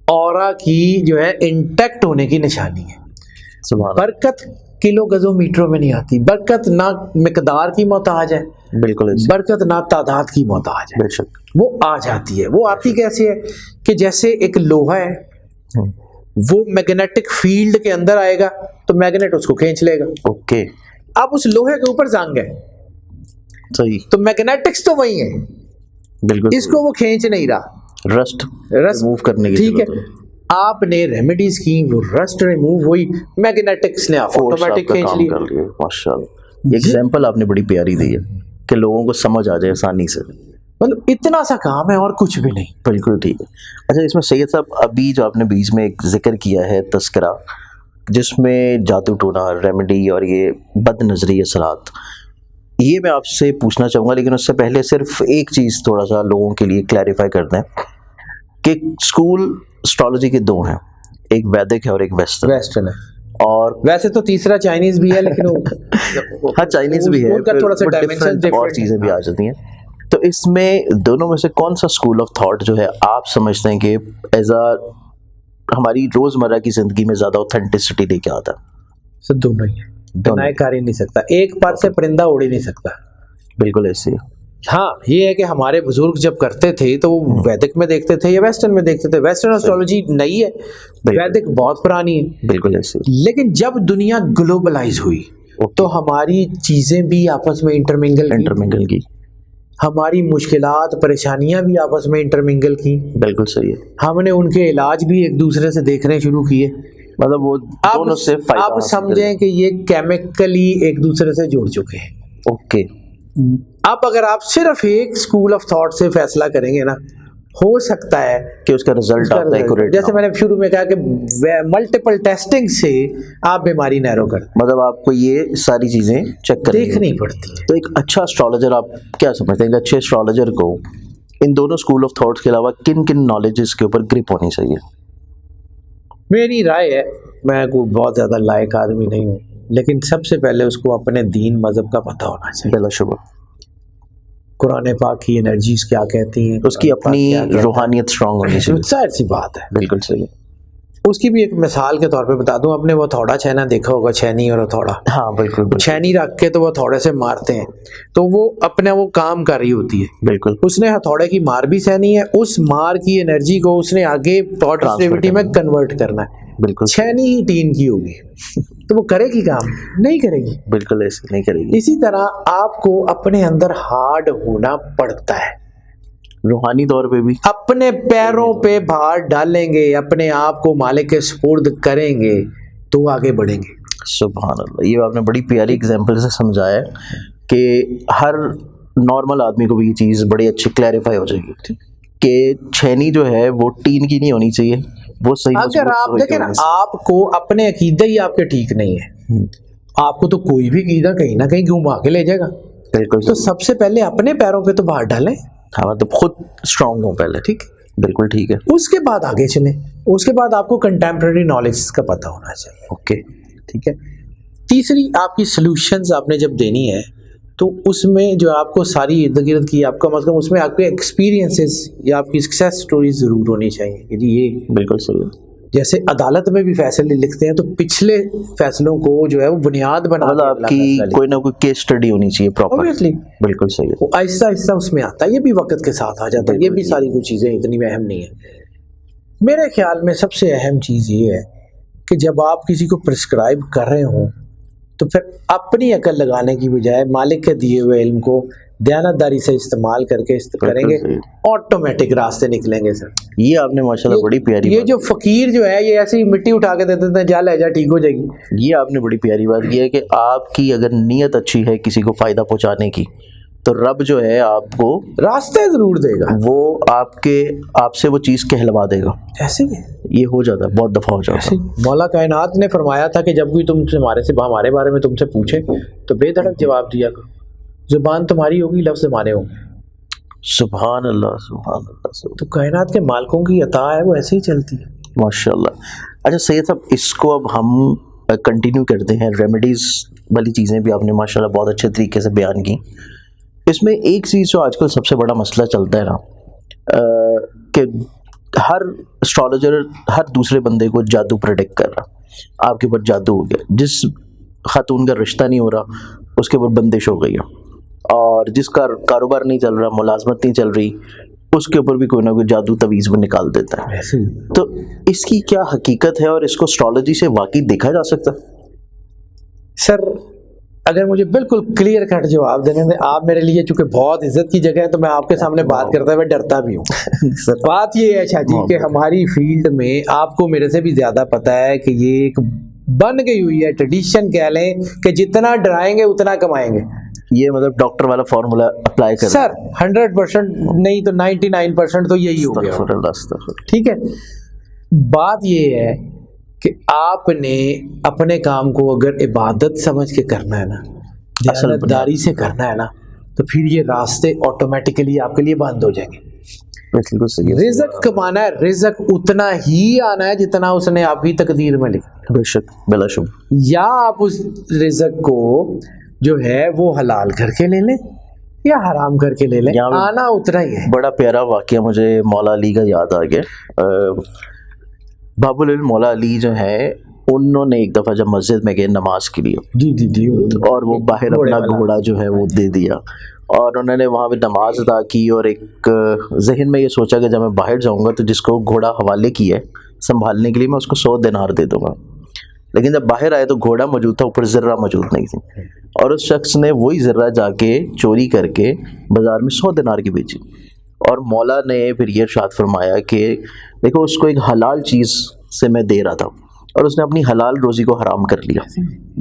اورا کی جو ہے انٹیکٹ ہونے کی نشانی ہے. سبحان. برکت کلو گزوں میٹروں میں نہیں آتی. برکت نہ مقدار کی محتاج ہے, بالکل, برکت نہ تعداد کی محتاج ہے. بے شک. وہ آ جاتی ہے. وہ آتی کیسے ہے کہ جیسے ایک لوہا ہے, وہ میگنیٹک فیلڈ کے اندر آئے گا تو میگنیٹ اس کو کھینچ لے گا. اوکے. اب اس لوہے کے اوپر زنگ ہے, صحیح, تو میگنیٹکس تو وہی ہیں, بالکل, اس کو وہ کھینچ نہیں رہا, رسٹ ریموو کرنے کی. ٹھیک ہے, آپ نے ریمیڈیز کی, وہ رسٹ ریموو ہوئی, میگنیٹکس نے آٹومیٹک کھینچ لیا. ماشاءاللہ. ایگزامپل آپ نے بڑی پیاری دی ہے کہ لوگوں کو سمجھ آ جائے آسانی سے. مطلب اتنا سا کام ہے اور کچھ بھی نہیں. بالکل ٹھیک ہے. اچھا اس میں سید صاحب ابھی جو آپ نے بیچ میں ایک ذکر کیا ہے تذکرہ, جس میں جادو ٹونا, ریمیڈی اور یہ بد نظری اثرات, یہ میں آپ سے پوچھنا چاہوں گا, لیکن اس سے پہلے صرف ایک چیز تھوڑا سا لوگوں کے لیے کلیریفائی کر دیں کہ اسکول اسٹرالوجی کے دو ہیں, ایک ویدک ہے اور ایک ویسٹرن ہے. اور ویسے تو تیسرا چائنیز بھی ہے, لیکن ہاں چائنیز بھی ہے, تھوڑا سا ڈائمینشن اور چیزیں بھی آ جاتی ہیں. تو اس میں دونوں میں سے کون سا اسکول آف تھاٹ جو ہے آپ سمجھتے ہیں کہ ایز اے ہماری روزمرہ کی زندگی میں زیادہ اوتھینٹسٹی لے کے آتا ہے؟ دونوں ہی ہے, دونوں کر ہی نہیں سکتا, ایک پر سے پرندہ اڑ ہی نہیں سکتا. بالکل ایسے. ہاں یہ ہے کہ ہمارے بزرگ جب کرتے تھے تو وہ ویدک میں دیکھتے تھے یا ویسٹرن میں دیکھتے تھے. ویسٹرن اسٹرالوجی نئی ہے, ویدک بہت پرانی ہے. بالکل ایسے. لیکن جب دنیا گلوبلائز ہوئی تو ہماری چیزیں بھی آپس میں انٹرمنگل کی, ہماری مشکلات پریشانیاں بھی آپس میں انٹرمنگل کی. بالکل صحیح ہے. ہم نے ان کے علاج بھی ایک دوسرے سے دیکھنے شروع کیے. مطلب وہ دونوں سے فائدہ آپ سمجھیں کہ یہ کیمیکلی ایک دوسرے سے جڑ چکے ہیں. اوکے. اب اگر آپ صرف ایک اسکول آف تھاٹ سے فیصلہ کریں گے نا, ہو سکتا ہے کہ اس کا رزلٹ آپ کا ایکوریٹ, جیسے میں نے شروع میں کہا کہ ملٹیپل ٹیسٹنگ سے آپ بیماری نیرو کر, مطلب آپ کو یہ ساری چیزیں چیک کرنی دیکھنی پڑتی ہیں. تو ایک اچھا اسٹرالوجر آپ کیا سمجھتے ہیں کہ اچھے اسٹرالوجر کو ان دونوں اسکول آف تھاٹس کے علاوہ کن کن نالجز کے اوپر گرپ ہونی چاہیے؟ میری رائے ہے, میں کوئی بہت زیادہ لائق آدمی نہیں ہوں, لیکن سب سے پہلے اس کو اپنے دین مذہب کا پتہ ہونا چاہیے. بلا شبہ. قرآن پاک کی انرجیز کیا کہتی ہیں, اس کی اپنی روحانیت اسٹرانگ ہونی چاہیے. ظاہر سی بات ہے. بالکل صحیح. اس کی بھی ایک مثال کے طور پہ بتا دوں, آپ نے وہ تھوڑا چھینا دیکھا ہوگا, چھینی اور تھوڑا. ہاں بالکل. چھینی رکھ کے تو وہ تھوڑے سے مارتے ہیں, تو وہ اپنا وہ کام کر رہی ہوتی ہے. بالکل. اس نے ہتھوڑے کی مار بھی سہنی ہے, اس مار کی انرجی کو اس نے آگے پازیٹیوٹی میں کنورٹ کرنا ہے. بالکل. چھینی ہی ٹین کی ہوگی تو وہ کرے گی کام نہیں کرے گی. بالکل ایسے نہیں کرے گی. اسی طرح آپ کو اپنے اندر ہارڈ ہونا پڑتا ہے, روحانی طور پہ بھی اپنے پیروں پہ بھار ڈالیں گے, اپنے آپ کو مالک کے سپرد کریں گے تو آگے بڑھیں گے. سبحان اللہ. یہ آپ نے بڑی پیاری اگزامپل سے سمجھایا ہے کہ ہر نارمل آدمی کو بھی یہ چیز بڑی اچھی کلیریفائی ہو جائے گی کہ چھینی جو ہے وہ ٹین کی نہیں ہونی چاہیے, وہ صحیح. اگر آپ دیکھیں نا, آپ کو اپنے عقیدہ ہی آپ کے ٹھیک نہیں ہے, آپ کو تو کوئی بھی عقیدہ کہیں نہ کہیں گھما کے لے جائے گا. بالکل. تو سب سے پہلے اپنے پیروں پہ تو باہر ڈالیں. ہاں مطلب خود اسٹرانگ ہوں پہلے. ٹھیک, بالکل ٹھیک ہے. اس کے بعد آگے چلیں. اس کے بعد آپ کو کنٹمپریری نالج کا پتہ ہونا چاہیے. اوکے ٹھیک ہے. تیسری آپ کی سلوشنز آپ نے جب دینی ہے تو اس میں جو آپ کو ساری ارد گرد کی آپ کا مطلب اس میں آپ کے ایکسپیرینسز یا آپ کی سکسیس سٹوریز ضرور ہونی چاہیے کہ جی یہ بالکل صحیح ہے. جیسے عدالت میں بھی فیصلے لکھتے ہیں تو پچھلے فیصلوں کو جو ہے وہ بنیاد بنا مطلب آپ کی کوئی نہ کوئی کیس اسٹڈی ہونی چاہیے پراپر. بالکل صحیح ہے. وہ آہستہ آہستہ اس میں آتا ہے, یہ بھی وقت کے ساتھ آ جاتا ہے. یہ بھی ساری کچھ چیزیں اتنی اہم نہیں ہیں. میرے خیال میں سب سے اہم چیز یہ ہے کہ جب آپ کسی کو پرسکرائب کر رہے ہوں تو پھر اپنی عقل لگانے کی بجائے مالک کے دیے ہوئے علم کو دیانتداری سے استعمال کر کے کریں گے, آٹومیٹک راستے نکلیں گے. سر یہ آپ نے ماشاءاللہ بڑی پیاری یہ جو فقیر جو ہے یہ ایسی مٹی اٹھا کے دے دیتے ہیں, جا لے جا ٹھیک ہو جائے گی. یہ آپ نے بڑی پیاری بات کی ہے کہ آپ کی اگر نیت اچھی ہے کسی کو فائدہ پہنچانے کی تو رب جو ہے آپ کو راستے ضرور دے گا, وہ آپ سے وہ چیز کہلوا دے گا. ایسے ہی یہ ہو جاتا ہے, بہت دفعہ ہو جاتا ہے. مولا کائنات نے فرمایا تھا کہ جب کوئی تم سے ہمارے بارے میں تم سے پوچھے تو بے دھڑک جواب دیا کرو. زبان تمہاری ہوگی, لفظ ہمارے ہوں گے. سبحان اللہ سبحان اللہ. تو کائنات کے مالکوں کی عطا ہے وہ ایسے ہی چلتی ہے ماشاء اللہ. اچھا سید صاحب, اس کو اب ہم کنٹینیو کرتے ہیں. ریمیڈیز والی چیزیں بھی آپ نے ماشاء اللہ بہت اچھے طریقے سے بیان کی. اس میں ایک چیز جو آج کل سب سے بڑا مسئلہ چلتا ہے نا کہ ہر اسٹرالوجر ہر دوسرے بندے کو جادو پریڈکٹ کر رہا. آپ کے اوپر جادو ہو گیا, جس خاتون کا رشتہ نہیں ہو رہا اس کے اوپر بندش ہو گئی ہے, اور جس کا کاروبار نہیں چل رہا, ملازمت نہیں چل رہی, اس کے اوپر بھی کوئی نہ کوئی جادو تویز میں نکال دیتا ہے. تو اس کی کیا حقیقت ہے اور اس کو اسٹرالوجی سے واقعی دیکھا جا سکتا ہے؟ سر اگر مجھے بالکل کلیئر کٹ جواب دینے دیں, آپ میرے لیے چونکہ بہت عزت کی جگہ ہے تو میں آپ کے سامنے بات کرتا ہوئے ڈرتا بھی ہوں. بات یہ ہے شاہ جی کہ ہماری فیلڈ میں آپ کو میرے سے بھی زیادہ پتہ ہے کہ یہ ایک بن گئی ہوئی ہے ٹریڈیشن کہہ لیں کہ جتنا ڈرائیں گے اتنا کمائیں گے. یہ مطلب ڈاکٹر والا فارمولا اپلائی کر سر 100% نہیں تو 99% تو یہی ہو گیا. ٹھیک ہے, بات یہ ہے کہ آپ نے اپنے کام کو اگر عبادت سمجھ کے کرنا ہے نا, دیانتداری سے کرنا ہے نا, تو پھر یہ راستے آٹومیٹکلی آپ کے لیے بند ہو جائیں گے. رزق کمانا ہے, رزق اتنا ہی آنا ہے جتنا اس نے آپ کی تقدیر میں لکھا. بے شک بلا شک. یا آپ اس رزق کو جو ہے وہ حلال کر کے لے لیں یا حرام کر کے لے لیں, آنا اتنا ہی ہے. بڑا پیارا واقعہ مجھے مولا علی کا یاد آ گیا. باب العلم مولا علی جو ہے انہوں نے ایک دفعہ جب مسجد میں گئے نماز کے لیے, جی اور وہ باہر اپنا گھوڑا جو ہے وہ دے دیا, اور انہوں نے وہاں پہ نماز ادا کی, اور ایک ذہن میں یہ سوچا کہ جب میں باہر جاؤں گا تو جس کو گھوڑا حوالے کی ہے سنبھالنے کے لیے میں اس کو 100 دینار دے دوں گا. لیکن جب باہر آئے تو گھوڑا موجود تھا, اوپر ذرہ موجود نہیں تھی, اور اس شخص نے وہی ذرہ جا کے چوری کر کے بازار میں 100 دینار کی بیچی. اور مولا نے پھر یہ ارشاد فرمایا کہ دیکھو اس کو ایک حلال چیز سے میں دے رہا تھا, اور اس نے اپنی حلال روزی کو حرام کر لیا.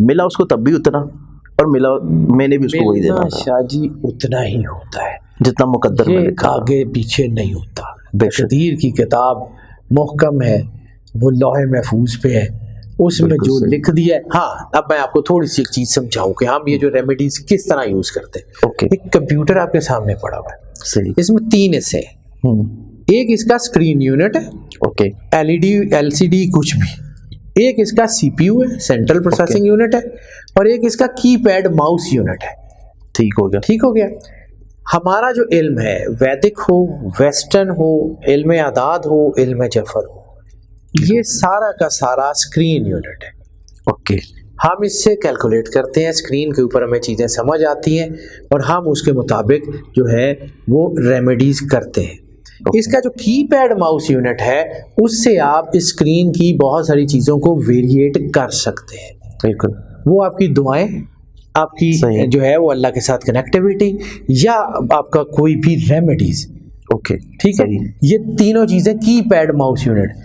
ملا اس کو تب بھی اتنا, اور ملا میں نے بھی اس کو وہی دینا تھا. شاہ جی اتنا ہی ہوتا ہے جتنا مقدر میں لکھا, آگے پیچھے نہیں ہوتا. تقدیر کی کتاب محکم ہے, وہ لوح محفوظ پہ ہے, اس میں جو لکھ دیا ہے. ہاں اب میں آپ کو تھوڑی سی ایک چیز سمجھاؤں کہ ہم یہ جو ریمیڈیز کس طرح یوز کرتے ہیں. ایک کمپیوٹر آپ کے سامنے پڑا ہوا ہے, اس میں 3 حصے ہیں. ایک اس کا اسکرین یونٹ ہے, LCD کچھ بھی. ایک اس کا CPU ہے, سینٹرل پروسیسنگ یونٹ ہے, اور ایک اس کا کی پیڈ ماؤس یونٹ ہے. ٹھیک ہو گیا. ہمارا جو علم ہے, ویدک ہو, ویسٹرن ہو, علم اعداد ہو, علم جفر ہو, یہ سارا کا سارا اسکرین یونٹ ہے. ہم اس سے کیلکولیٹ کرتے ہیں, اسکرین کے اوپر ہمیں چیزیں سمجھ آتی ہیں, اور ہم اس کے مطابق جو ہے وہ ریمیڈیز کرتے ہیں. اس کا جو کی پیڈ ماؤس یونٹ ہے, اس سے آپ اسکرین کی بہت ساری چیزوں کو ویریٹ کر سکتے ہیں. بالکل. وہ آپ کی دعائیں, آپ کی جو ہے وہ اللہ کے ساتھ کنیکٹیویٹی, یا آپ کا کوئی بھی ریمیڈیز. ٹھیک ہے, یہ تینوں چیزیں کی پیڈ ماؤس یونٹ.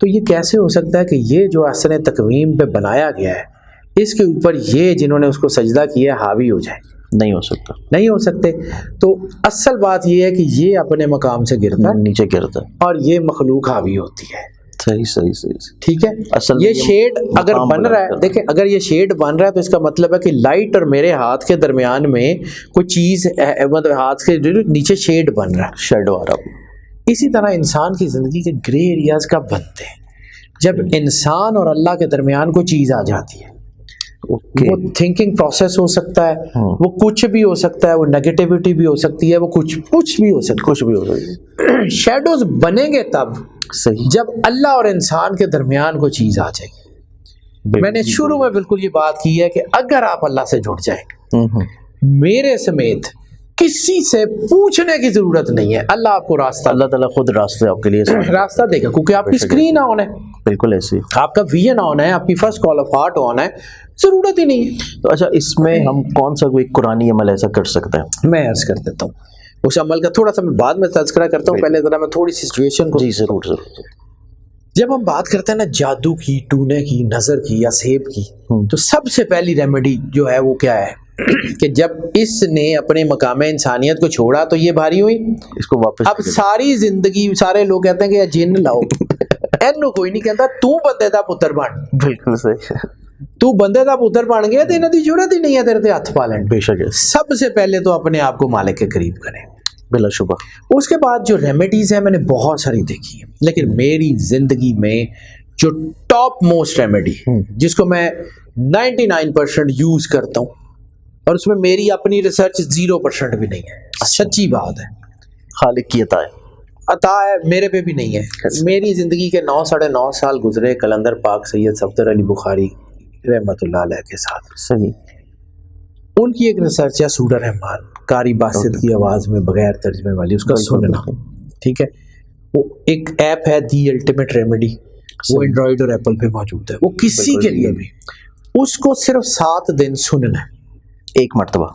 تو یہ کیسے ہو سکتا ہے کہ یہ جو احسن تقویم پہ بنایا گیا ہے اس کے اوپر یہ جنہوں نے اس کو سجدہ کیا ہے حاوی ہو جائے؟ نہیں ہو سکتا، نہیں ہو سکتے. تو اصل بات یہ ہے کہ یہ اپنے مقام سے گرتا ہے نیچے گرتا ہے، اور یہ مخلوق حاوی ہوتی ہے. صحیح. ٹھیک ہے. اصل یہ شیڈ اگر بن رہا ہے، دیکھیں اگر یہ شیڈ بن رہا ہے تو اس کا مطلب ہے کہ لائٹ اور میرے ہاتھ کے درمیان میں کوئی چیز مطلب ہاتھ کے نیچے شیڈ بن رہا ہے، شیڈو آ رہا. اسی طرح انسان کی زندگی کے گرے ایریاز کب بنتے ہیں؟ جب انسان اور اللہ کے درمیان کوئی چیز آ جاتی ہے. وہ تھنکنگ پروسیس ہو سکتا ہے، وہ کچھ بھی ہو سکتا ہے، وہ نیگیٹیوٹی بھی ہو سکتی ہے، وہ کچھ بھی ہو سکتا ہے. شیڈوز بنیں گے تب صحیح جب اللہ اور انسان کے درمیان کوئی چیز آ جائے گی. میں نے شروع میں بالکل یہ بات کی ہے کہ اگر آپ اللہ سے جڑ جائیں، میرے سمیت کسی سے پوچھنے کی ضرورت نہیں ہے، اللہ آپ کو راستہ، اللہ تعالیٰ خود راستے آپ کے لیے راستہ دے گا، کیونکہ آپ کی اسکرین آن ہے، بالکل ایسی، آپ کا ویژن آن ہے، آپ کی first call of heart on ہے، ضرورت ہی نہیں ہے. تو اچھا اس میں ہم کون سا کوئی قرآنی عمل ایسا کر سکتے ہیں؟ میں عرض کر دیتا ہوں اس عمل کا، تھوڑا سا میں بعد میں تذکرہ کرتا ہوں، پہلے ذرا میں تھوڑی سی سچویشن کو. جی ضرور. جب ہم بات کرتے ہیں نا جادو کی، ٹونے کی، نظر کی یا سیب کی، تو سب سے پہلی ریمیڈی جو ہے وہ کیا ہے کہ جب اس نے اپنے مقام انسانیت کو چھوڑا تو یہ بھاری ہوئی، اس کو واپس. اب ساری زندگی سارے لوگ کہتے ہیں کہ یہ جن لاؤ، اینو کوئی نہیں کہتا تو بندے دا پتر بن. بالکل صحیح. تو بندے دا پتر بن گیا تو انہاں دی ضرورت ہی نہیں ہے تیرے تے ہاتھ پا لین. بے شک. سب سے پہلے تو اپنے آپ کو مالک کے قریب کریں، بلا شبہ. اس کے بعد جو ریمیڈیز ہیں میں نے بہت ساری دیکھی ہیں، لیکن میری زندگی میں جو ٹاپ موسٹ ریمیڈی جس کو میں 99% یوز کرتا ہوں اور اس میں میری اپنی ریسرچ 0% بھی نہیں ہے، سچی بات ہے، خالق کی عطا ہے، میرے پہ بھی نہیں ہے. میری زندگی کے 9.5 سال گزرے کلندر پاک سید صفدر علی بخاری رحمۃ اللہ علیہ کے ساتھ. صحیح. ان کی ایک ریسرچ ہے سورہ رحمان، قاری باسط کی آواز میں بغیر ترجمے والی، اس کا سننا. ٹھیک ہے. وہ ایک ایپ ہے دی الٹیمیٹ ریمیڈی، وہ اینڈرائڈ اور ایپل پہ موجود ہے. وہ کسی کے لیے بھی اس کو صرف 7 دن سننا ہے، 1 مرتبہ،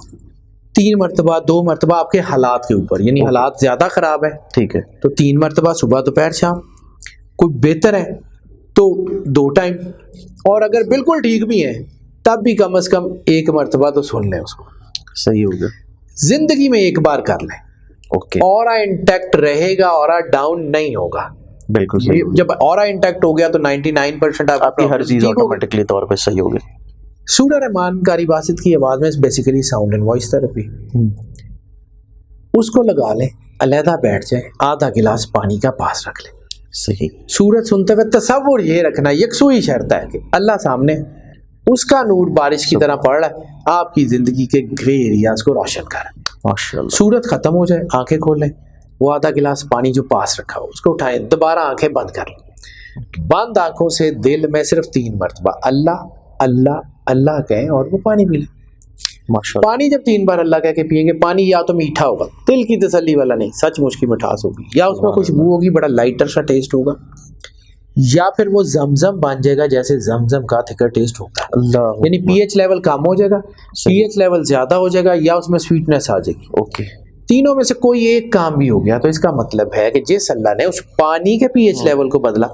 3 مرتبہ، 2 مرتبہ، آپ کے حالات کے اوپر. یعنی حالات زیادہ خراب ہے، ٹھیک ہے، تو 3 مرتبہ صبح دوپہر شام. کوئی بہتر ہے تو 2 ٹائم، اور اگر بالکل ٹھیک بھی ہے تب بھی کم از کم 1 مرتبہ تو سن لیں اس کو. صحیح ہوگا. زندگی میں 1 بار کر لیں. اوکے. اورا انٹیکٹ رہے گا، اورا ڈاؤن نہیں ہوگا. بالکل صحیح. جب اورا انٹیکٹ ہو گیا تو 99% آپ کی ہر چیز آٹومیٹکلی طور پہ صحیح ہوگی. سورہ رحمان قاری باسط کی آواز میں basically sound and voice therapy. اس کو لگا لیں، علیحدہ بیٹھ جائیں، آدھا گلاس پانی کا پاس رکھ لیں. صحیح. سورت سنتے ہوئے تصور یہ رکھنا، یکسوئی شرط ہے کہ اللہ سامنے، اس کا نور بارش کی طرح پڑ رہا ہے، آپ کی زندگی کے گرے ایریاز کو روشن کر. ماشاءاللہ. سورت ختم ہو جائے، آنکھیں کھولیں، وہ آدھا گلاس پانی جو پاس رکھا ہو اس کو اٹھائیں، دوبارہ آنکھیں بند کر لیں. بند آنکھوں سے دل میں صرف 3 مرتبہ اللہ اللہ اللہ کہیں اور وہ پانی پی لیں. پانی جب 3 بار اللہ کہہ کے پیئیں گے، پانی یا تو میٹھا ہوگا، دل کی تسلی والا نہیں، سچ مچ کی مٹھاس ہوگی، یا اس میں خوشبو ہوگی، بڑا لائٹر سا ٹیسٹ ہوگا، یا پھر وہ زمزم بن جائے گا جیسے زمزم کا تھکر ٹیسٹ ہوتا ہے. یعنی پی ایچ لیول کم ہو جائے گا، پی ایچ لیول زیادہ ہو جائے گا، یا اس میں سویٹنس آ جائے گی. اوکے. تینوں میں سے کوئی ایک کام بھی ہو گیا تو اس کا مطلب ہے کہ جس اللہ نے اس پانی کے پی ایچ لیول کو بدلا،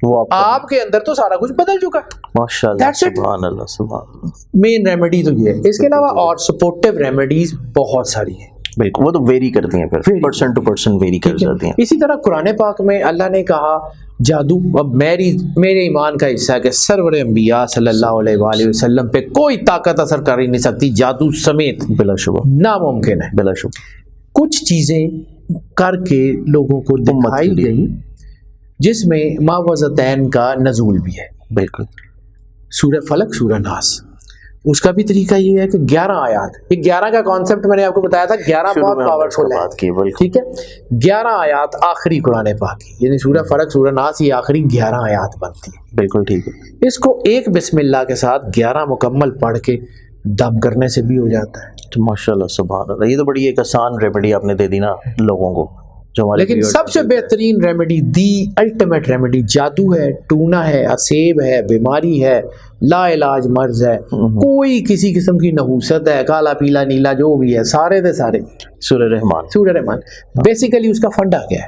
وہ آپ کے اندر تو سارا کچھ بدل چکا ہے. ماشاءاللہ. سبحان اللہ. سبحان. مین ریمیڈی تو یہ ہے. اس کے علاوہ اور سپورٹیو ریمیڈیز بہت ساری ہیں. بالکل، وہ تو ویری کرتی ہیں، پھر پرسن ٹو پرسن ویری کر جاتی ہیں. اسی طرح قرآن پاک میں اللہ نے کہا جادو، اب میرے ایمان کا حصہ ہے کہ سرور انبیاء صلی اللہ علیہ وآلہ وسلم پہ کوئی طاقت اثر کر ہی نہیں سکتی، جادو سمیت. بلا شبہ ناممکن ہے. بلا شبہ. کچھ چیزیں کر کے لوگوں کو دکھائی گئی جس میں معوذتین کا نزول بھی ہے. بالکل. سورہ فلق، سورہ ناس، اس کا بھی طریقہ یہ ہے کہ 11 آیات، یہ 11 کا کانسیپٹ میں نے آپ کو بتایا تھا، 11 بہت پاورفل ہے. ٹھیک ہے. 11 آیات آخری قرآن پاک کی، یعنی سورہ فلق، سورہ ناس، یہ آخری 11 آیات بنتی ہے. بالکل ٹھیک ہے. اس کو ایک بسم اللہ کے ساتھ 11 مکمل پڑھ کے دم کرنے سے بھی ہو جاتا ہے. ماشاءاللہ. سبحان اللہ. یہ تو بڑی ایک آسان ریمیڈی آپ نے دے دی نا لوگوں کو. لیکن سب سے بہترین ریمیڈی، دی الٹیمیٹ ریمیڈی، جادو ہے، ٹونا ہے، اسیب ہے، بیماری ہے، لا علاج مرض ہے، کوئی کسی قسم کی نحوست ہے، کالا پیلا نیلا جو بھی ہے، سارے دے سارے سورہ رحمان. سورہ رحمان بیسیکلی اس کا فنڈا کیا ہے؟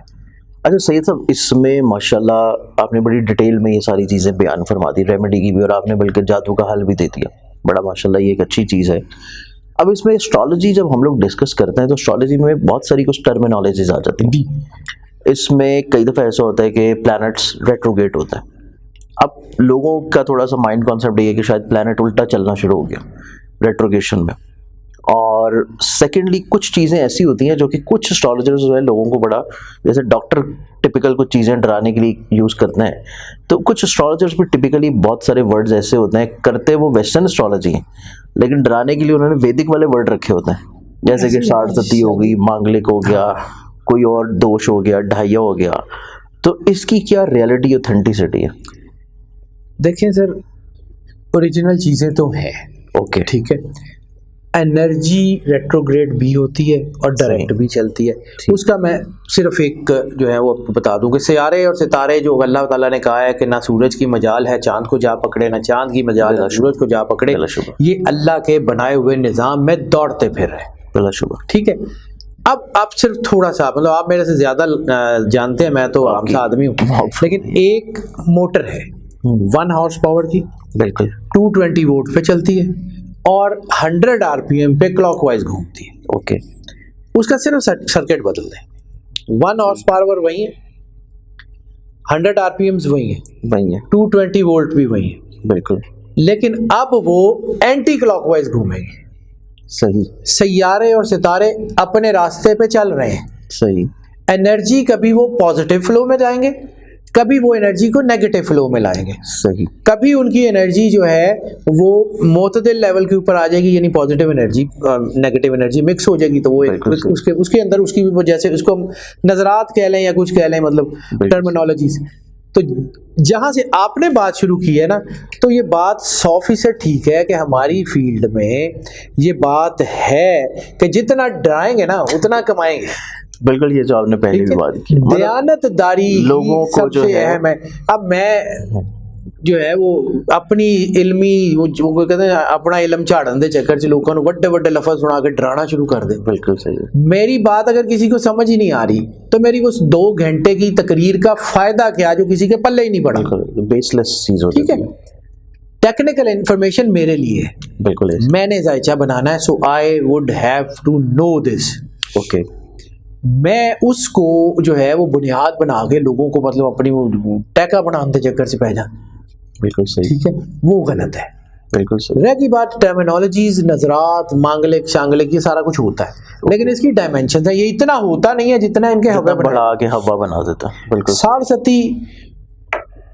اچھا سید صاحب، اس میں ماشاءاللہ آپ نے بڑی ڈیٹیل میں یہ ساری چیزیں بیان فرما دی، ریمیڈی کی بھی، اور آپ نے بلکہ جادو کا حل بھی دے دیا. بڑا ماشاءاللہ یہ ایک اچھی چیز ہے. اب اس میں اسٹرالوجی جب ہم لوگ ڈسکس کرتے ہیں تو اسٹرالوجی میں بہت ساری کچھ ٹرمینالوجیز آ جاتی ہیں. اس میں کئی دفعہ ایسا ہوتا ہے کہ پلانٹس ریٹروگیٹ ہوتا ہے. اب لوگوں کا تھوڑا سا مائنڈ کانسیپٹ یہ ہے کہ شاید پلانٹ الٹا چلنا شروع ہو گیا ریٹروگیشن میں. اور سیکنڈلی کچھ چیزیں ایسی ہوتی ہیں جو کہ کچھ اسٹرالوجرز جو ہے لوگوں کو بڑا، جیسے ڈاکٹر ٹپیکل کچھ چیزیں ڈرانے کے لیے یوز کرتے ہیں، تو کچھ اسٹرالوجرز بھی ٹپیکلی بہت سارے ورڈز ایسے ہوتے ہیں، کرتے وہ ویسٹرن اسٹرالوجی ہیں لیکن ڈرانے کے لیے انہوں نے ویدک والے ورڈ رکھے ہوتے ہیں، جیسے کہ ساڑھ ستی ہو گئی، مانگلک ہو گیا، کوئی اور دوش ہو گیا، ڈھائیا ہو گیا. تو اس کی کیا ریئلٹی اوتھینٹسٹی ہے؟ دیکھیں سر، اوریجنل چیزیں تو ہیں، اوکے ٹھیک ہے. انرجی ریٹروگریڈ بھی ہوتی ہے اور ڈائریکٹ بھی چلتی ہے. اس کا میں صرف ایک جو ہے وہ آپ کو بتا دوں کہ سیارے اور ستارے جو اللہ تعالیٰ نے کہا ہے کہ نہ سورج کی مجال ہے چاند کو جا پکڑے، نہ چاند کی مجال ہے سورج کو جا پکڑے، یہ اللہ کے بنائے ہوئے نظام میں دوڑتے پھر رہے. بلا شبہ. ٹھیک ہے. اب آپ صرف تھوڑا سا، مطلب آپ میرے سے زیادہ جانتے ہیں، میں تو عام سا آدمی ہوں، لیکن ایک موٹر ہے 1 ہارس پاور کی، بالکل 220 وولٹ پہ چلتی ہے اور 100 RPM پہ کلاک وائز گھومتی ہے. اوکے. اس کا صرف سرکٹ بدل دیں، 1 ہارس پاور وہی ہے، 100 RPMs وہی ہیں، وہی ہے، 220 وولٹ بھی وہی ہے، بالکل لیکن اب وہ اینٹی کلاک وائز گھومیں گے. صحیح. سیارے اور ستارے اپنے راستے پہ چل رہے ہیں. صحیح. انرجی کبھی وہ پازیٹیو فلو میں جائیں گے، کبھی وہ انرجی کو نیگیٹو فلو میں لائیں گے. صحیح. کبھی ان کی انرجی جو ہے وہ معتدل لیول کے اوپر آ جائے گی، یعنی positive energy negative energy mix ہو جائے گی، تو وہ اس کے اندر اس کی بھی، جیسے اس کو ہم نظرات کہہ لیں یا کچھ کہہ لیں، مطلب ٹرمینالوجیز. تو جہاں سے آپ نے بات شروع کی ہے نا، تو یہ بات 100% ٹھیک ہے کہ ہماری فیلڈ میں یہ بات ہے کہ جتنا ڈرائیں گے نا اتنا کمائیں گے. بالکل، یہ جو آپ نے پہلے بھی بات کی، دیانت داری لوگوں کو سب جو سے اہم ہے. اب میں جو ہے وہ اپنی علمی وہ کہتے ہیں اپنا علم جھاڑن دے چکر چ لوگوں کو وڈے وڈے لفظ سنا کے ڈرانا شروع کر دیں. بالکل صحیح. میری بات اگر کسی کو سمجھ ہی نہیں آ رہی تو میری اس 2 گھنٹے کی تقریر کا فائدہ کیا جو کسی کے پلے ہی نہیں پڑا. بیس لیس چیز ہوتی ٹھیک ہے. ٹیکنیکل انفارمیشن میرے لیے ہے، بالکل میں نے ذائچہ بنانا ہے، so I would have to know this. Okay. میں اس کو جو ہے وہ بنیاد بنا کے لوگوں کو مطلب اپنی وہ ٹیکا بنانے چکر سے پہچا. بالکل صحیح. ٹھیک ہے، وہ غلط ہے. بالکل صحیح. رہ کی بات ٹرمینالوجیز، نظرات، مانگلک شانگلک، یہ سارا کچھ ہوتا ہے، لیکن اس کی ڈائمینشنز ہے. یہ اتنا ہوتا نہیں ہے جتنا ان کے ہوا بڑھا کے ہوا بنا دیتا. بالکل. ساڑھ ستی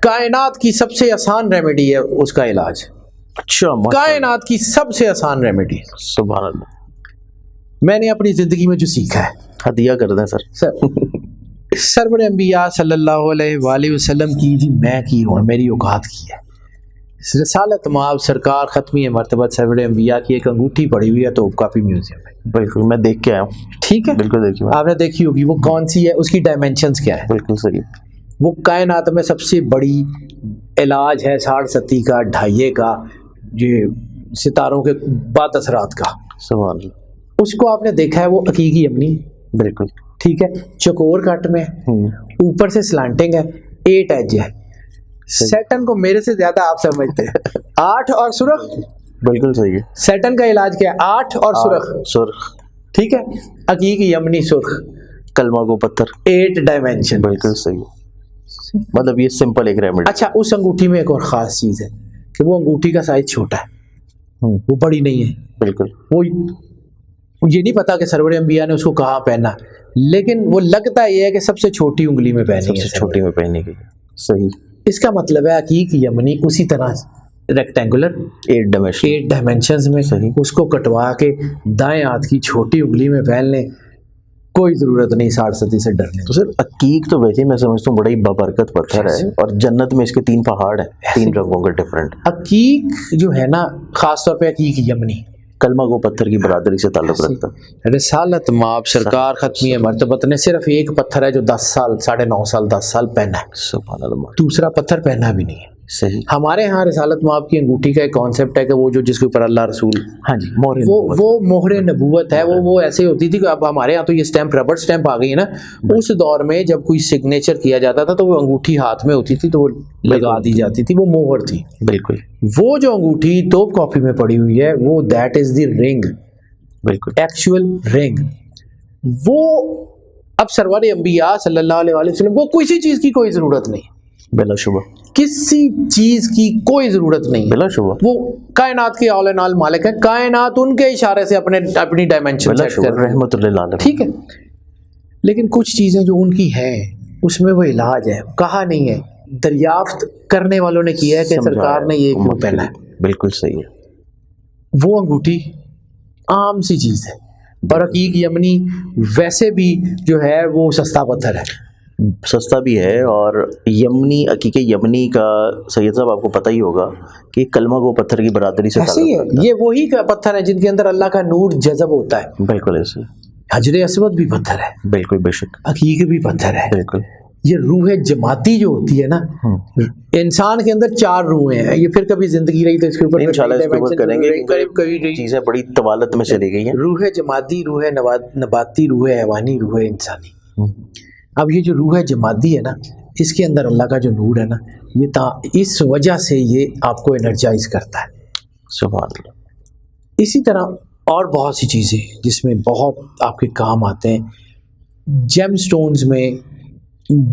کائنات کی سب سے آسان ریمیڈی ہے اس کا علاج. اچھا. کائنات کی سب سے آسان ریمیڈی. سبحان اللہ. میں نے اپنی زندگی میں جو سیکھا ہے، ہدیہ کر دیں سر. سرور انبیاء صلی اللہ علیہ وآلہ وسلم کی جی میں کی ہوں، میری اوقات کی ہے. رسالت مآب سرکار ختمی مرتبت سرور انبیاء کی ایک انگوٹھی پڑی ہوئی ہے تو کافی میوزیم میں. بالکل میں دیکھ کے آیا ہوں. ٹھیک ہے. بالکل دیکھی آپ نے دیکھی ہوگی. وہ کون سی ہے، اس کی ڈائمینشنز کیا ہے؟ بالکل صحیح. وہ کائنات میں سب سے بڑی علاج ہے ساڑھ ستی کا، ڈھائیے کا، یہ ستاروں کے بعد اثرات کا. سبحان اللہ. اس کو آپ نے دیکھا ہے، وہ حقیقی اپنی. بالکل ٹھیک ہے. چکور کٹ میں اوپر سے سلانٹنگ ہے، 8 ایج ہے. سیٹن کو میرے سے زیادہ آپ سمجھتے ہیں. 8 اور سرخ. بالکل صحیح ہے. سیٹن کا علاج کیا ہے؟ 8 اور سرخ. سرخ. ٹھیک ہے. حقیقی یمنی سرخ، کلمہ کو پتھر. 8 ڈائمینشن. بالکل صحیح. مطلب یہ سمپل ایک ریمیڈی. اچھا، اس انگوٹھی میں ایک اور خاص چیز ہے کہ وہ انگوٹھی کا سائز چھوٹا ہے، وہ بڑی نہیں ہے. بالکل. وہ یہ نہیں پتا کہ سرور انبیاء نے اس کو کہاں پہنا، لیکن وہ لگتا یہ ہے کہ سب سے چھوٹی انگلی میں پہنی ہے، سب سے چھوٹی میں پہننے کی. صحیح. اس کا مطلب ہے حقیقی یمنی اسی طرح ریکٹینگولر 8 ڈائمینشنز میں. اس کو کٹوا کے دائیں ہاتھ کی چھوٹی انگلی میں پہن لیں، کوئی ضرورت نہیں ساڑھ ستی سے ڈرنے. تو سر عقیق تو ویسے میں سمجھتا ہوں بڑا ہی بابرکت پتھر ہے، اور جنت میں اس کے 3 پہاڑ ہیں، 3 رنگوں کے ڈفرنٹ. عقیق جو ہے نا، خاص طور پہ عقیق یمنی کلمہ گو پتھر کی برادری سے تعلق رکھتا ہے. رسالت مآب سرکار ختمی مرتبت نے صرف ایک پتھر ہے جو 10 سال 9.5 سال 10 سال پہنا ہے. سبحان اللہ. دوسرا پتھر پہنا بھی نہیں ہے. صحیح. ہمارے ہاں رسالت مآب کی انگوٹھی کا ایک کانسیپٹ ہے کہ وہ جو جس کے اوپر اللہ رسول ہاں جی مہر وہ مہر نبوت ہے, وہ ایسے ہوتی تھی کہ اب ہمارے ہاں تو یہ اسٹیمپ ربڑ اسٹیمپ آ گئی ہے نا. اس دور میں جب کوئی سگنیچر کیا جاتا تھا تو وہ انگوٹھی ہاتھ میں ہوتی تھی تو وہ لگا دی جاتی تھی, وہ مہر تھی. بالکل. وہ جو انگوٹھی توپ کاپی میں پڑی ہوئی ہے وہ دیٹ از دی رنگ, بالکل ایکچوئل رنگ. وہ اب سرور انبیاء صلی اللہ علیہ وسلم کو کسی چیز کی کوئی ضرورت نہیں, بلا شبہ کسی چیز کی کوئی ضرورت نہیں, بلا شبہ. وہ کائنات کے آل اینڈ آل مالک ہے, کائنات ان کے اشارے سے اپنی ڈائمینشن سیٹ کر رہے ہیں, رحمت للعالمین. ٹھیک ہے. لیکن کچھ چیزیں جو ان کی ہیں اس میں وہ علاج ہے, کہا نہیں ہے, دریافت کرنے والوں نے کیا ہے کہ سرکار نے یہ کیوں پہنا ہے. بالکل صحیح ہے. وہ انگوٹھی عام سی چیز ہے, اور عقیق یمنی ویسے بھی جو ہے وہ سستا پتھر ہے, سستا بھی ہے. اور یمنی عقیقہ یمنی کا سید صاحب آپ کو پتہ ہی ہوگا کہ کلمہ گو پتھر کی برادری سے ایسے ہی ہے. یہ وہی پتھر ہے جن کے اندر اللہ کا نور جذب ہوتا ہے. بالکل ایسے. حجر اسود بھی پتھر ہے, بالکل بے شک. عقیق بھی پتھر ہے. بالکل. یہ روح جماعتی جو ہوتی ہے نا, انسان کے اندر 4 روحیں ہیں. یہ پھر کبھی زندگی رہی تو اس کے اوپر انشاءاللہ اس پر کریں گے, کبھی چیزیں بڑی طوالت میں چلی گئی ہیں. روح جماعتی, روح نباتی, روح حیوانی, روح انسانی. اب یہ جو روح جماعتی ہے نا, اس کے اندر اللہ کا جو نور ہے نا, یہ اس وجہ سے یہ آپ کو انرجائز کرتا ہے. سبحان اللہ. اسی طرح اور بہت سی چیزیں جس میں بہت آپ کے کام آتے ہیں. جیم سٹونز میں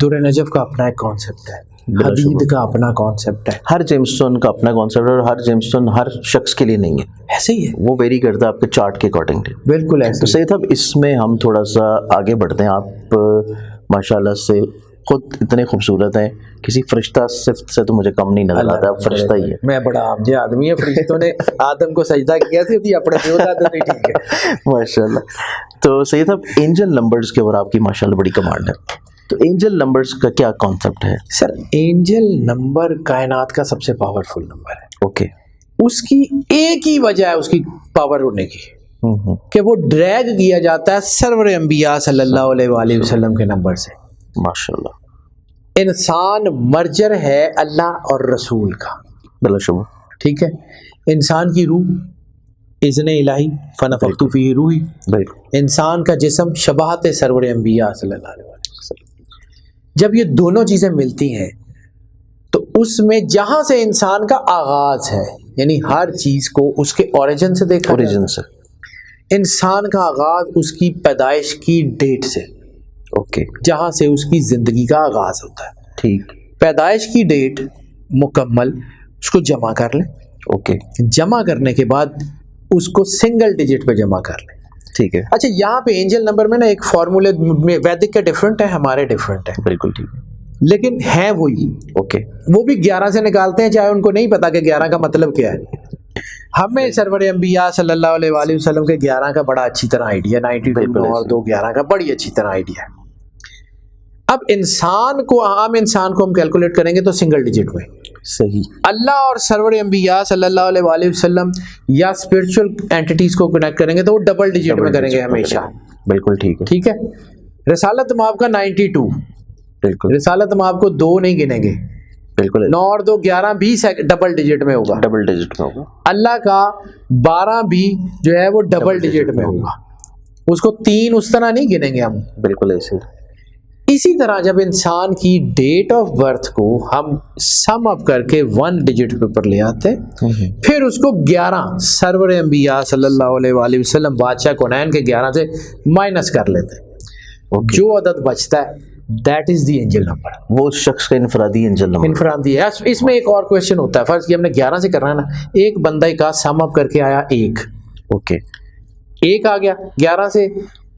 در نجف کا اپنا ایک کانسیپٹ ہے, حدید کا اپنا کانسیپٹ ہے. ہر جیمسٹون کا اپنا کانسیپٹ ہے, اور ہر جیمسٹون ہر شخص کے لیے نہیں ہے. ایسے ہی ہے, وہ ویری کرتا ہے آپ کے چارٹ کے اکارڈنگ. بالکل ایسے. تو سید صاحب اس میں ہم تھوڑا سا آگے بڑھتے ہیں. آپ ماشاءاللہ سے خود اتنے خوبصورت ہیں, کسی فرشتہ صفت سے تو مجھے کم نہیں نظر آتا, فرشتہ ہی ہے. میں بڑا عام آدمی ہے, فرشتوں نے آدم کو سجدہ کیا تھی اپنے ٹھیک ہے ماشاءاللہ. تو سید صاحب اینجل نمبرز کے اوپر آپ کی ماشاءاللہ بڑی کمانڈ ہے, تو اینجل نمبرز کا کیا کانسیپٹ ہے؟ سر اینجل نمبر کائنات کا سب سے پاورفل نمبر ہے. اوکے. اس کی ایک ہی وجہ ہے اس کی پاور ہونے کی, کہ وہ ڈریگ کیا جاتا ہے سرور انبیاء صلی اللہ علیہ وآلہ وسلم کے نمبر سے. ماشاءاللہ. انسان مرجر ہے اللہ اور رسول کا, بلا شبہ. ٹھیک ہے. انسان کی روح اذن الہی فنفخت فیہ روحی, انسان کا جسم شباہت سرور انبیاء صلی اللہ علیہ وسلم. جب یہ دونوں چیزیں ملتی ہیں تو اس میں جہاں سے انسان کا آغاز ہے, یعنی ہر چیز کو اس کے اوریجن سے دیکھا, اوریجن سے. انسان کا آغاز اس کی پیدائش کی ڈیٹ سے, اوکے, جہاں سے اس کی زندگی کا آغاز ہوتا ہے. ٹھیک. پیدائش کی ڈیٹ مکمل اس کو جمع کر لیں. اوکے. جمع کرنے کے بعد اس کو سنگل ڈیجٹ پہ جمع کر لیں. ٹھیک ہے. اچھا, یہاں پہ اینجل نمبر میں نا ایک فارمولے میں ویدک کا ڈفرینٹ ہے, ہمارے ڈفرینٹ ہے. بالکل ٹھیک ہے. لیکن ہیں وہی. اوکے. وہ بھی 11 سے نکالتے ہیں, چاہے ان کو نہیں پتا کہ 11 کا مطلب کیا ہے. ہمیں سرور انبیاء صلی اللہ علیہ وآلہ وسلم کے 11 کا بڑا اچھی طرح آئیڈیا, 92 اور 2 11 کا بڑی اچھی طرح آئیڈیا ہے. اب انسان کو, عام انسان کو ہم کیلکولیٹ کریں گے تو سنگل ڈیجٹ میں. صحیح. اللہ اور سرور انبیاء صلی اللہ علیہ وآلہ وسلم یا اسپرچل اینٹیز کو کنیکٹ کریں گے تو وہ ڈبل ڈیجٹ میں کریں گے ہمیشہ. بالکل ٹھیک ہے. ٹھیک ہے. رسالت مآب کا 92, بالکل. رسالت مآب کو 2 نہیں گنیں گے. بالکل. 9 اور 2 11 بھی ڈبل ڈیجٹ میں ہوگا. ڈبل ڈیجٹ میں ہوگا. اللہ کا 12 بھی جو ہے وہ ڈبل ڈیجٹ میں ہوگا. اس کو 3 اس طرح نہیں گنیں گے ہم. بالکل ایسے. اسی طرح جب انسان کی ڈیٹ آف برتھ کو ہم سم اپ کر کے 1 ڈیجٹ کے اوپر لے آتے ہیں, پھر اس کو 11 سرور انبیاء صلی اللہ علیہ وآلہ وسلم بادشاہ کونین کے 11 سے مائنس کر لیتے ہیں. جو عدد بچتا ہے that is the angel number. وہ اس شخص کا انفرادی اینجل نمبر. انفرادی ہے. اس میں ایک اور کویشچن ہوتا ہے. فرض کیا ہم نے 11 سے کرنا ہے نا, ایک بندہ کا سم اپ کر کے آیا 1. اوکے. 1 آ گیا, 11 سے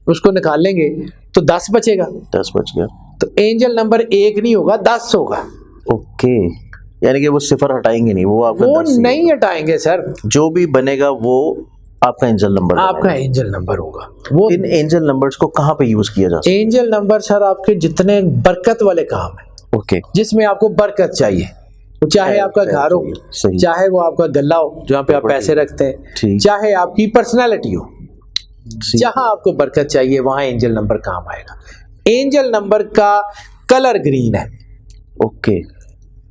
اس کو نکال لیں گے تو 10 بچے گا. 10 بچ گیا. تو اینجل نمبر 1 نہیں ہوگا, 10 ہوگا. اوکے. یعنی کہ وہ صفر ہٹائیں گے نہیں, وہ آپ وہ نہیں ہٹائیں گے سر. جو بھی بنے گا وہ آپ کا اینجل نمبر, آپ کا اینجل نمبر ہوگا. وہ ان اینجل نمبرز کو کہاں پہ یوز کیا جا سکتا ہے؟ اینجل نمبر سر آپ کے جتنے برکت والے کام ہیں, اوکے, جس میں آپ کو برکت چاہیے, چاہے آپ کا گھر ہو, چاہے وہ آپ کا گلہ ہو جہاں پہ آپ پیسے رکھتے ہیں, چاہے آپ کی پرسنالٹی ہو, جہاں آپ کو برکت چاہیے وہاں اینجل نمبر کام آئے گا. اینجل نمبر کا کلر گرین ہے. اوکے.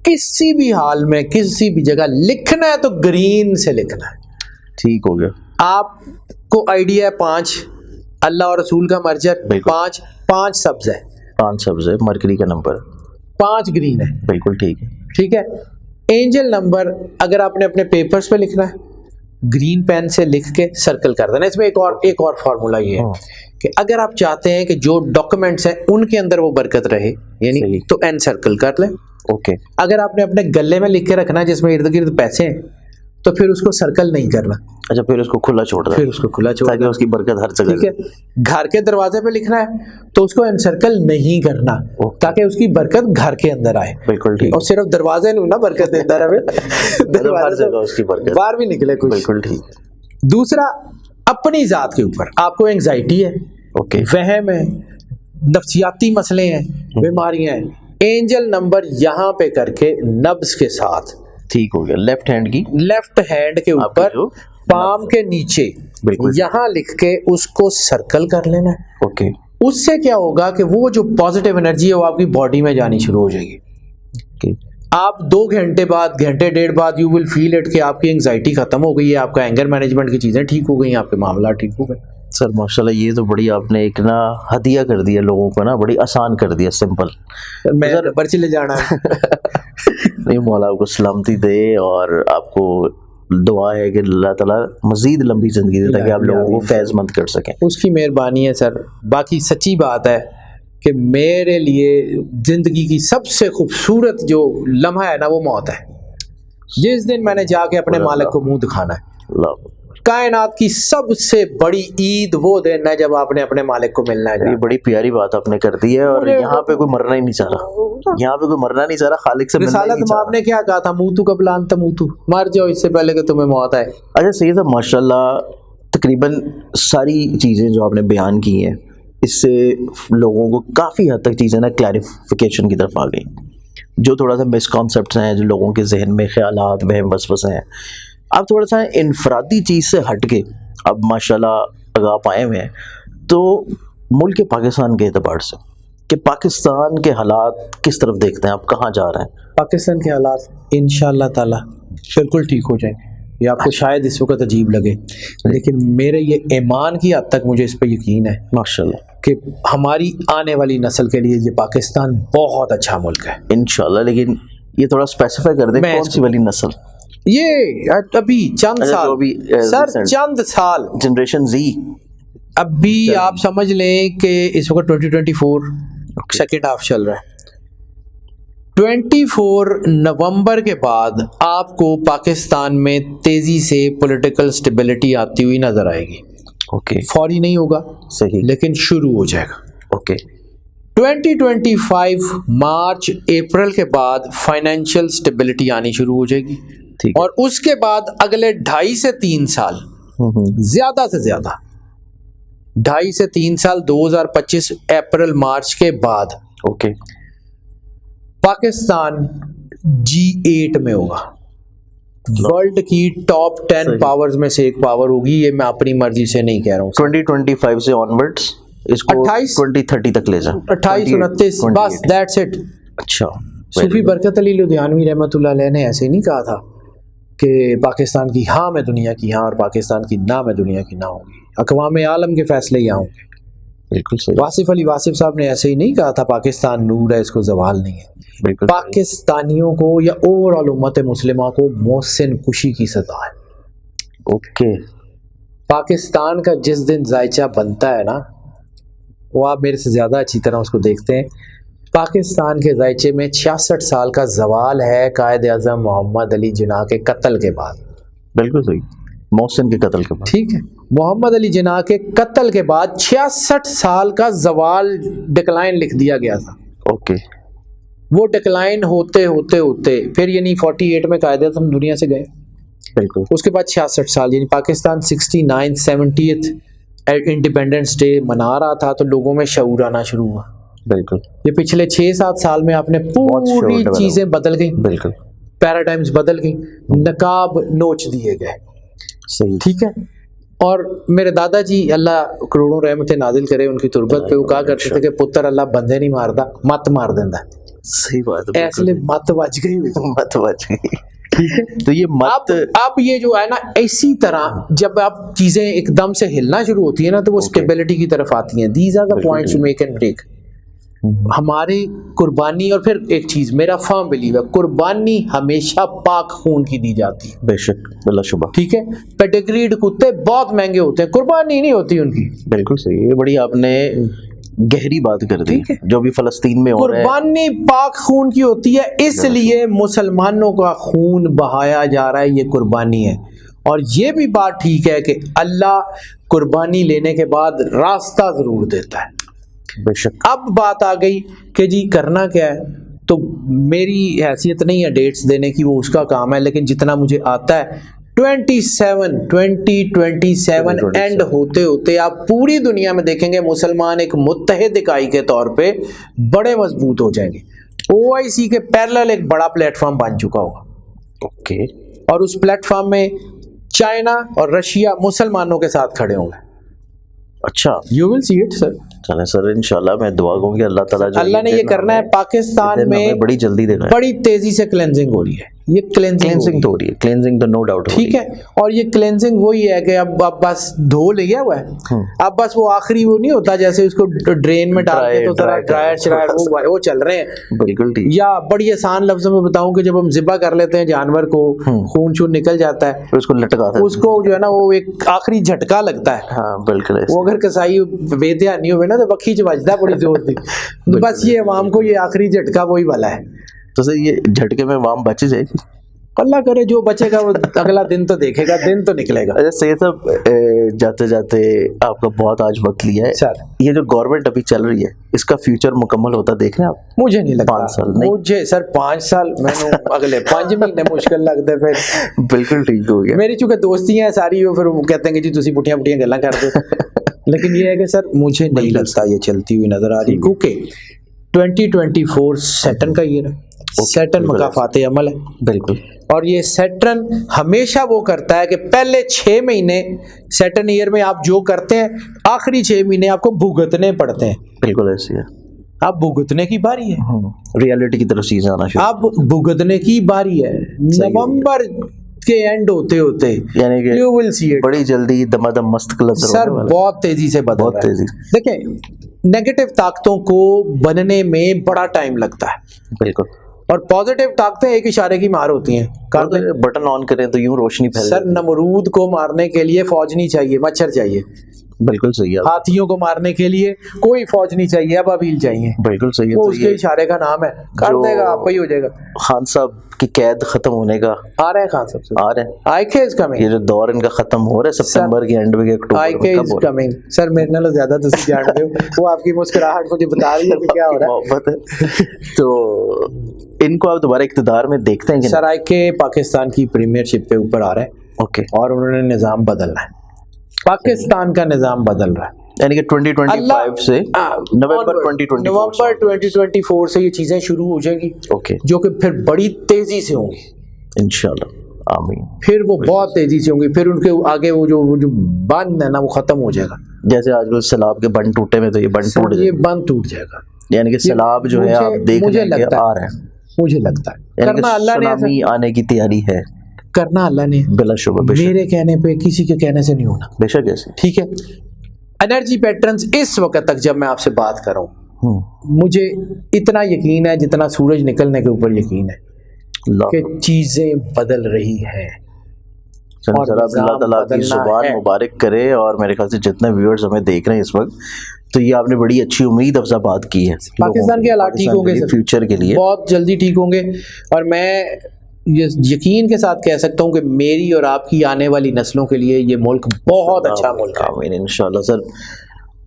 کسی بھی حال میں کسی بھی جگہ لکھنا ہے تو گرین سے لکھنا ہے. ٹھیک ہو گیا. آپ کو آئیڈیا ہے 5 اللہ اور رسول کا مرجر, بالکل. 5 سبز ہے, 5 سبز ہے, مرکری کا نمبر 5 گرین ہے. بالکل ٹھیک ہے. ٹھیک ہے. اینجل نمبر اگر آپ نے اپنے پیپرز پہ لکھنا ہے گرین پین سے لکھ کے سرکل کر دینا. اس میں ایک اور فارمولا یہ ہے کہ اگر آپ چاہتے ہیں کہ جو ڈاکومنٹس ہیں ان کے اندر وہ برکت رہے یعنی تو این سرکل کر لیں. اوکے. اگر آپ نے اپنے گلے میں لکھ کے رکھنا ہے جس میں ارد گرد پیسے ہیں تو پھر اس کو سرکل نہیں کرنا. اچھا, پھر اس کو کھلا چھوڑ دیں, پھر اس کو کھلا چھوڑ تاکہ اس کی برکت ہر جگہ. ٹھیک ہے. گھر کے دروازے پہ لکھنا ہے تو اس کو انسرکل نہیں کرنا تاکہ اس کی برکت گھر کے اندر آئے. بالکل ٹھیک. اور صرف دروازے نہیں نا برکت دیتا رہے, ہر جگہ اس کی برکت باہر بھی نکلے کچھ. بالکل ٹھیک. دوسرا, اپنی ذات کے اوپر آپ کو اینگزائٹی ہے, اوکے, وہم ہے, نفسیاتی مسئلے ہیں, بیماریاں ہیں, اینجل نمبر یہاں پہ کر کے نبض کے ساتھ. ٹھیک ہو گیا. لیفٹ ہینڈ کے اوپر پام کے نیچے یہاں لکھ کے اس کو سرکل کر لینا ہے. اوکے. اس سے کیا ہوگا کہ وہ جو پازیٹیو انرجی ہے وہ آپ کی باڈی میں جانی شروع ہو جائے گی. آپ 2 گھنٹے بعد, گھنٹے ڈیڑھ بعد یو ول فیل اٹ کہ آپ کی انگزائٹی ختم ہو گئی ہے, آپ کا اینگر مینجمنٹ کی چیزیں ٹھیک ہو گئی ہیں, آپ کے معاملات ٹھیک ہو گئے. سر ماشاء اللہ, یہ تو بڑی آپ نے ایک نا ہدیہ کر دیا لوگوں کو نا, بڑی آسان کر دیا, سمپل. میں برچ لے جانا ہے. نہیں, مولا آپ کو سلامتی دے اور آپ کو دعا ہے کہ اللہ تعالیٰ مزید لمبی زندگی دے تاکہ آپ لوگوں کو فیض مند کر سکیں. اس کی مہربانی ہے سر. باقی سچی بات ہے کہ میرے لیے زندگی کی سب سے خوبصورت جو لمحہ ہے نا وہ موت ہے. جس دن میں نے جا کے اپنے مالک کو منہ دکھانا ہے. اللہ, کائنات کی سب سے بڑی عید وہ دن ہے جب آپ نے اپنے مالک کو ملنا ہے. یہ بڑی پیاری بات آپ نے کر دی ہے, اور یہاں پہ کوئی مرنا ہی نہیں چاہ رہا, یہاں پہ کوئی مرنا نہیں چاہ رہا, خالق سے ملنا ہی نہیں چاہ رہا. آپ نے کیا کہا تھا, موتو قبل ان تموتو, مر جاؤ اس سے پہلے کہ تمہیں موت آئے. اچھا سید صاحب, ماشاء اللہ تقریباً ساری چیزیں جو آپ نے بیان کی ہیں اس سے لوگوں کو کافی حد تک چیزیں نا کلیریفیکیشن کی طرف آ گئی. جو تھوڑا سا مسکانسیپٹس ہیں جو لوگوں کے ذہن میں خیالات وہم وسوسے ہیں, آپ تھوڑا سا انفرادی چیز سے ہٹ کے اب ماشاءاللہ اگر آپ آئے ہوئے ہیں تو ملک پاکستان کے اعتبار سے کہ پاکستان کے حالات کس طرف دیکھتے ہیں آپ, کہاں جا رہے ہیں؟ پاکستان کے حالات انشاءاللہ تعالی بالکل ٹھیک ہو جائیں گے. یہ آپ کو شاید اس وقت عجیب لگے لیکن میرے یہ ایمان کی حد تک مجھے اس پہ یقین ہے ماشاءاللہ کہ ہماری آنے والی نسل کے لیے یہ پاکستان بہت اچھا ملک ہے انشاءاللہ. لیکن یہ تھوڑا اسپیسیفائی کر دیں کون سی والی نسل؟ یہ ابھی چند سال سر, چند سال, جنریشن زی. ابھی آپ سمجھ لیں کہ اس وقت 2024 سیکنڈ ہاف چل رہا ہے. 24 نومبر کے بعد آپ کو پاکستان میں تیزی سے پولیٹیکل سٹیبلٹی آتی ہوئی نظر آئے گی. اوکے, فوری نہیں ہوگا صحیح, لیکن شروع ہو جائے گا. اوکے. 2025 مارچ اپریل کے بعد فائنینشیل سٹیبلٹی آنی شروع ہو جائے گی, اور اس کے بعد اگلے 2.5 سے 3 سال, زیادہ سے زیادہ 2.5 سے 3 سال, 2025 اپریل مارچ کے بعد اوکے پاکستان G8 میں ہوگا. ورلڈ کی ٹاپ 10 پاورز میں سے ایک پاور ہوگی. یہ میں اپنی مرضی سے نہیں کہہ رہا ہوں. 2025 سے آنورڈز اس کو 2030 تک لے جائیں. 28 29 بس دیٹس اٹ. اچھا, صوفی برکت علی لدھیانوی رحمۃ اللہ علیہ نے ایسے نہیں کہا تھا کہ پاکستان کی ہاں میں دنیا کی ہاں اور پاکستان کی نہ میں دنیا کی نہ ہوگی, اقوام عالم کے فیصلے یہاں ہوں گے. بالکل صحیح. واصف علی واصف صاحب نے ایسے ہی نہیں کہا تھا پاکستان نور ہے اس کو زوال نہیں ہے. پاکستانیوں کو یا اوور آل امت مسلمہ کو محسن کشی کی سزا ہے. اوکے, پاکستان کا جس دن ذائچہ بنتا ہے نا, وہ آپ میرے سے زیادہ اچھی طرح اس کو دیکھتے ہیں. پاکستان کے ذائچے میں 66 سال کا زوال ہے قائد اعظم محمد علی جناح کے قتل کے بعد. بالکل صحیح, محسن کے قتل کے بعد. ٹھیک ہے, محمد علی جناح کے قتل کے بعد 66 سال کا زوال ڈکلائن لکھ دیا گیا تھا. اوکے, وہ ڈکلائن ہوتے ہوتے ہوتے پھر یعنی 48 میں قائد اعظم دنیا سے گئے. بالکل. اس کے بعد 66 سال یعنی پاکستان 69 70th انڈیپینڈنس ڈے منا رہا تھا تو لوگوں میں شعور آنا شروع ہوا. بالکل. یہ پچھلے 6-7 سال میں آپ نے پوری چیزیں بدل گئی. بالکل, پیراڈائمز بدل گئی, نقاب نوچ دیے گئے. صحیح. ٹھیک ہے. اور میرے دادا جی اللہ کروڑوں رحمتیں نازل کرے ان کی تربت پہ, وہ کہا کرتے تھے کہ پتر اللہ بندے نہیں ماردا مت مار دیندا. صحیح بات ہے, ایسے مت بچ گئی مت بچ گئی. تو یہ مت اب یہ جو ہے نا اسی طرح جب آپ چیزیں ایک دم سے ہلنا شروع ہوتی ہیں نا تو وہ اسٹیبلٹی کی طرف آتی ہیں. These are the points to make and break. ہماری قربانی, اور پھر ایک چیز میرا فرم بلیو ہے, قربانی ہمیشہ پاک خون کی دی جاتی ہے. بے شک بلا شبہ. ٹھیک ہے, پیڈگریڈ کتے بہت مہنگے ہوتے ہیں, قربانی نہیں ہوتی ان کی. بالکل صحیح, یہ بڑی آپ نے گہری بات کر دی. جو بھی فلسطین میں ہو رہا ہے قربانی پاک خون کی ہوتی ہے, اس لیے مسلمانوں کا خون بہایا جا رہا ہے, یہ قربانی ہے. اور یہ بھی بات ٹھیک ہے کہ اللہ قربانی لینے کے بعد راستہ ضرور دیتا ہے. بے شک. اب بات آ گئی کہ جی کرنا کیا ہے, تو میری حیثیت نہیں ہے ڈیٹس دینے کی, وہ اس کا کام ہے, لیکن جتنا مجھے آتا ہے 2027 اینڈ ہوتے ہوتے آپ پوری دنیا میں دیکھیں گے مسلمان ایک متحد اکائی کے طور پہ بڑے مضبوط ہو جائیں گے. OIC کے پیرلل ایک بڑا پلیٹ فارم بن چکا ہوگا. اوکے. اور اس پلیٹ فارم میں چائنا اور رشیا مسلمانوں کے ساتھ کھڑے ہوں گے. اچھا, یو ول سی اٹ سر. چلیں سر, انشاءاللہ میں دعا کروں کہ اللہ تعالیٰ اللہ نے یہ کرنا ہے. پاکستان میں بڑی جلدی دیکھا ہے, بڑی تیزی سے کلینزنگ ہو رہی ہے. یہ کلینزنگ تو ہو رہی ہے, کلینزنگ تو نو ڈاؤٹ. ٹھیک ہے, اور یہ کلینزنگ وہی ہے کہ اب بس دھو لیا ہوا ہے, اب بس وہ آخری وہ نہیں ہوتا جیسے اس کو ڈرین میں ڈال کے تو ذرا ڈرائر شرائر وہ چل رہے ہیں. بالکل ٹھیک. یا بڑی آسان لفظوں میں بتاؤں کہ جب ہم ذبح کر لیتے ہیں جانور کو, خون شون نکل جاتا ہے, اس کو لٹکاتے ہیں, اس کو جو ہے نا وہ ایک آخری جھٹکا لگتا ہے. ہاں بالکل. وہ اگر کسائی بے دھیانی ہوئے نا تو بکھی چبجتا ہے بڑی زور سے. بس یہ عوام کو یہ آخری جھٹکا وہی والا ہے. تو سر یہ جھٹکے میں عوام بچ جائے گی, اللہ کرے جو بچے گا وہ اگلا دن تو دیکھے گا, دن تو نکلے گا. اچھا سید صاحب, جاتے جاتے آپ کا بہت آج وقت لیا ہے سر. یہ جو گورنمنٹ ابھی چل رہی ہے اس کا فیوچر مکمل ہوتا دیکھ رہے ہیں آپ؟ مجھے نہیں لگتا 5 سال نہیں, مجھے سر 5 سال میں اگلے 5 مہینے مشکل لگتے. پھر بالکل ٹھیک ہو گیا. میری چونکہ دوستی ہیں ساری, وہ پھر وہ کہتے ہیں کہ جی تسی پٹیاں پٹیاں گلاں کر دو. لیکن یہ ہے کہ سر مجھے نہیں لگتا یہ چلتی ہوئی نظر آ رہی, کیونکہ 2024 سیٹرن کا ایئر ہے. سیٹرن مکافات عمل ہے. بالکل. اور یہ سیٹرن ہمیشہ وہ کرتا ہے کہ پہلے 6 مہینے سیٹرن ایئر میں آپ جو کرتے ہیں آخری 6 مہینے آپ کو بھگتنے پڑتے ہیں. بالکل ایسی ہے, اب بھگتنے کی باری ہے, ریالٹی کی طرف چیزیں آنا شروع. اب بھگتنے کی باری ہے. نومبر کے اینڈ ہوتے ہوتے یعنی کہ you will see it. بڑی جلدی دمادم مست کلر سر بہت تیزی سے بدل رہا ہے. دیکھیں نیگیٹو طاقتوں کو بننے میں بڑا ٹائم لگتا ہے. بالکل. اور پازیٹیو طاقتیں ایک اشارے کی مار ہوتی ہیں. بٹن آن کریں تو یوں روشنی پھیل. سر نمرود کو مارنے کے لیے فوج نہیں چاہیے, مچھر چاہیے. بالکل صحیح ہے. ہاتھیوں کو مارنے کے لیے کوئی فوج نہیں چاہیے, ابابیل چاہیے. بالکل صحیح ہے. وہ اس کے اشارے کا نام ہے, کر دے گا, آپ ہی ہو جائے گا. خان صاحب کی قید ختم ہونے کا آ رہے ہیں خان صاحب سے, آ رہے ہیں. IK is coming. یہ جو دور ان کا ختم ہو رہا ہے سپتمبر کے اینڈ میں, IK is coming. سر میرے نال زیادہ تسی جانتے ہو, وہ آپ کی مسکراہٹ مجھے بتا رہی ہے کہ کیا ہو رہا ہے. محبت ہے. تو ان کو آپ دوبارہ اقتدار میں دیکھتے ہیں کہ سر IK پاکستان کی پریمیئر شپ پہ اوپر آ رہا ہے. اوکے. اور انہوں نے نظام بدلنا ہے, پاکستان کا نظام بدل رہا ہے. یعنی کہ 2025 سے نومبر 2024 سے یہ چیزیں شروع ہو جائیں گی. اوکے. جو کہ پھر بڑی تیزی سے ہوں گی انشاءاللہ. آمین. پھر وہ بہت تیزی سے ہوں گی. پھر ان کے آگے وہ جو بند ہے نا وہ ختم ہو جائے گا. جیسے آج کل سیلاب کے بند ٹوٹے میں تو یہ بند ٹوٹ جائے یہ بند ٹوٹ جائے گا. یعنی کہ سیلاب جو ہے آپ دیکھ رہے ہیں آ رہے ہیں. مجھے لگتا ہے کرنا اللہ نے آنے کی تیاری ہے. کرنا اللہ نے بلا شبہ. میرے کہنے پہ کسی کے کہنے سے نہیں ہونا. بے شک ایسے. ٹھیک ہے. انرجی پیٹرنز اس وقت تک جب میں آپ سے بات کر رہا ہوں مجھے اتنا یقین ہے جتنا سورج نکلنے کے اوپر یقین ہے کہ چیزیں بدل رہی ہیں. اور اللہ تعالیٰ کی زبان مبارک کرے. اور میرے خیال سے جتنے ویورز ہمیں دیکھ رہے ہیں اس وقت, تو یہ آپ نے بڑی اچھی امید افزا بات کی ہے. پاکستان کے حالات ٹھیک ہوں گے فیوچر کے لیے, بہت جلدی ٹھیک ہوں گے. اور میں یقین کے ساتھ کہہ سکتا ہوں کہ میری اور آپ کی آنے والی نسلوں کے لیے یہ ملک بہت اچھا ملک ہے. آمین انشاءاللہ. سر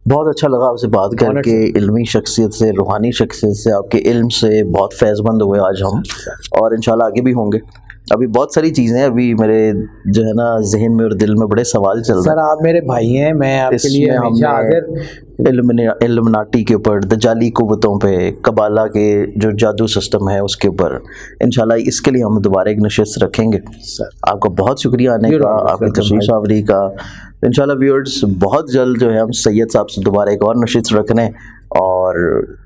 بہت اچھا لگا آپ سے بات کر کے, علمی شخصیت سے, روحانی شخصیت سے, آپ کے علم سے بہت فیض مند ہوئے آج ہم, اور انشاءاللہ آگے بھی ہوں گے. ابھی بہت ساری چیزیں ابھی میرے جو ہے نا ذہن میں اور دل میں بڑے سوال چل رہے ہیں. سر آپ میرے بھائی ہیں, میں آپ کے لیے ہمیشہ حاضر. علمناٹی کے اوپر, دجالی قوتوں پہ, قبالہ کے جو جادو سسٹم ہے اس کے اوپر انشاءاللہ اس کے لیے ہم دوبارہ ایک نشست رکھیں گے. آپ کا بہت شکریہ آنے کا, آپ کی تشریف آوری کا. انشاءاللہ ویورز بہت جلد جو ہے ہم سید صاحب سے دوبارہ ایک اور نشست رکھنے اور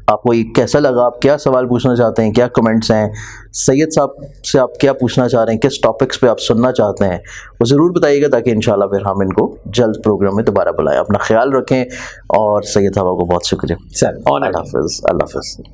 آپ کو یہ کیسا لگا, آپ کیا سوال پوچھنا چاہتے ہیں, کیا کمنٹس ہیں, سید صاحب سے آپ کیا پوچھنا چاہ رہے ہیں, کس ٹاپکس پہ آپ سننا چاہتے ہیں, وہ ضرور بتائیے گا تاکہ انشاءاللہ پھر ہم ان کو جلد پروگرام میں دوبارہ بلائیں. اپنا خیال رکھیں, اور سید صاحب کو بہت شکریہ. سر اللہ حافظ. اللہ حافظ.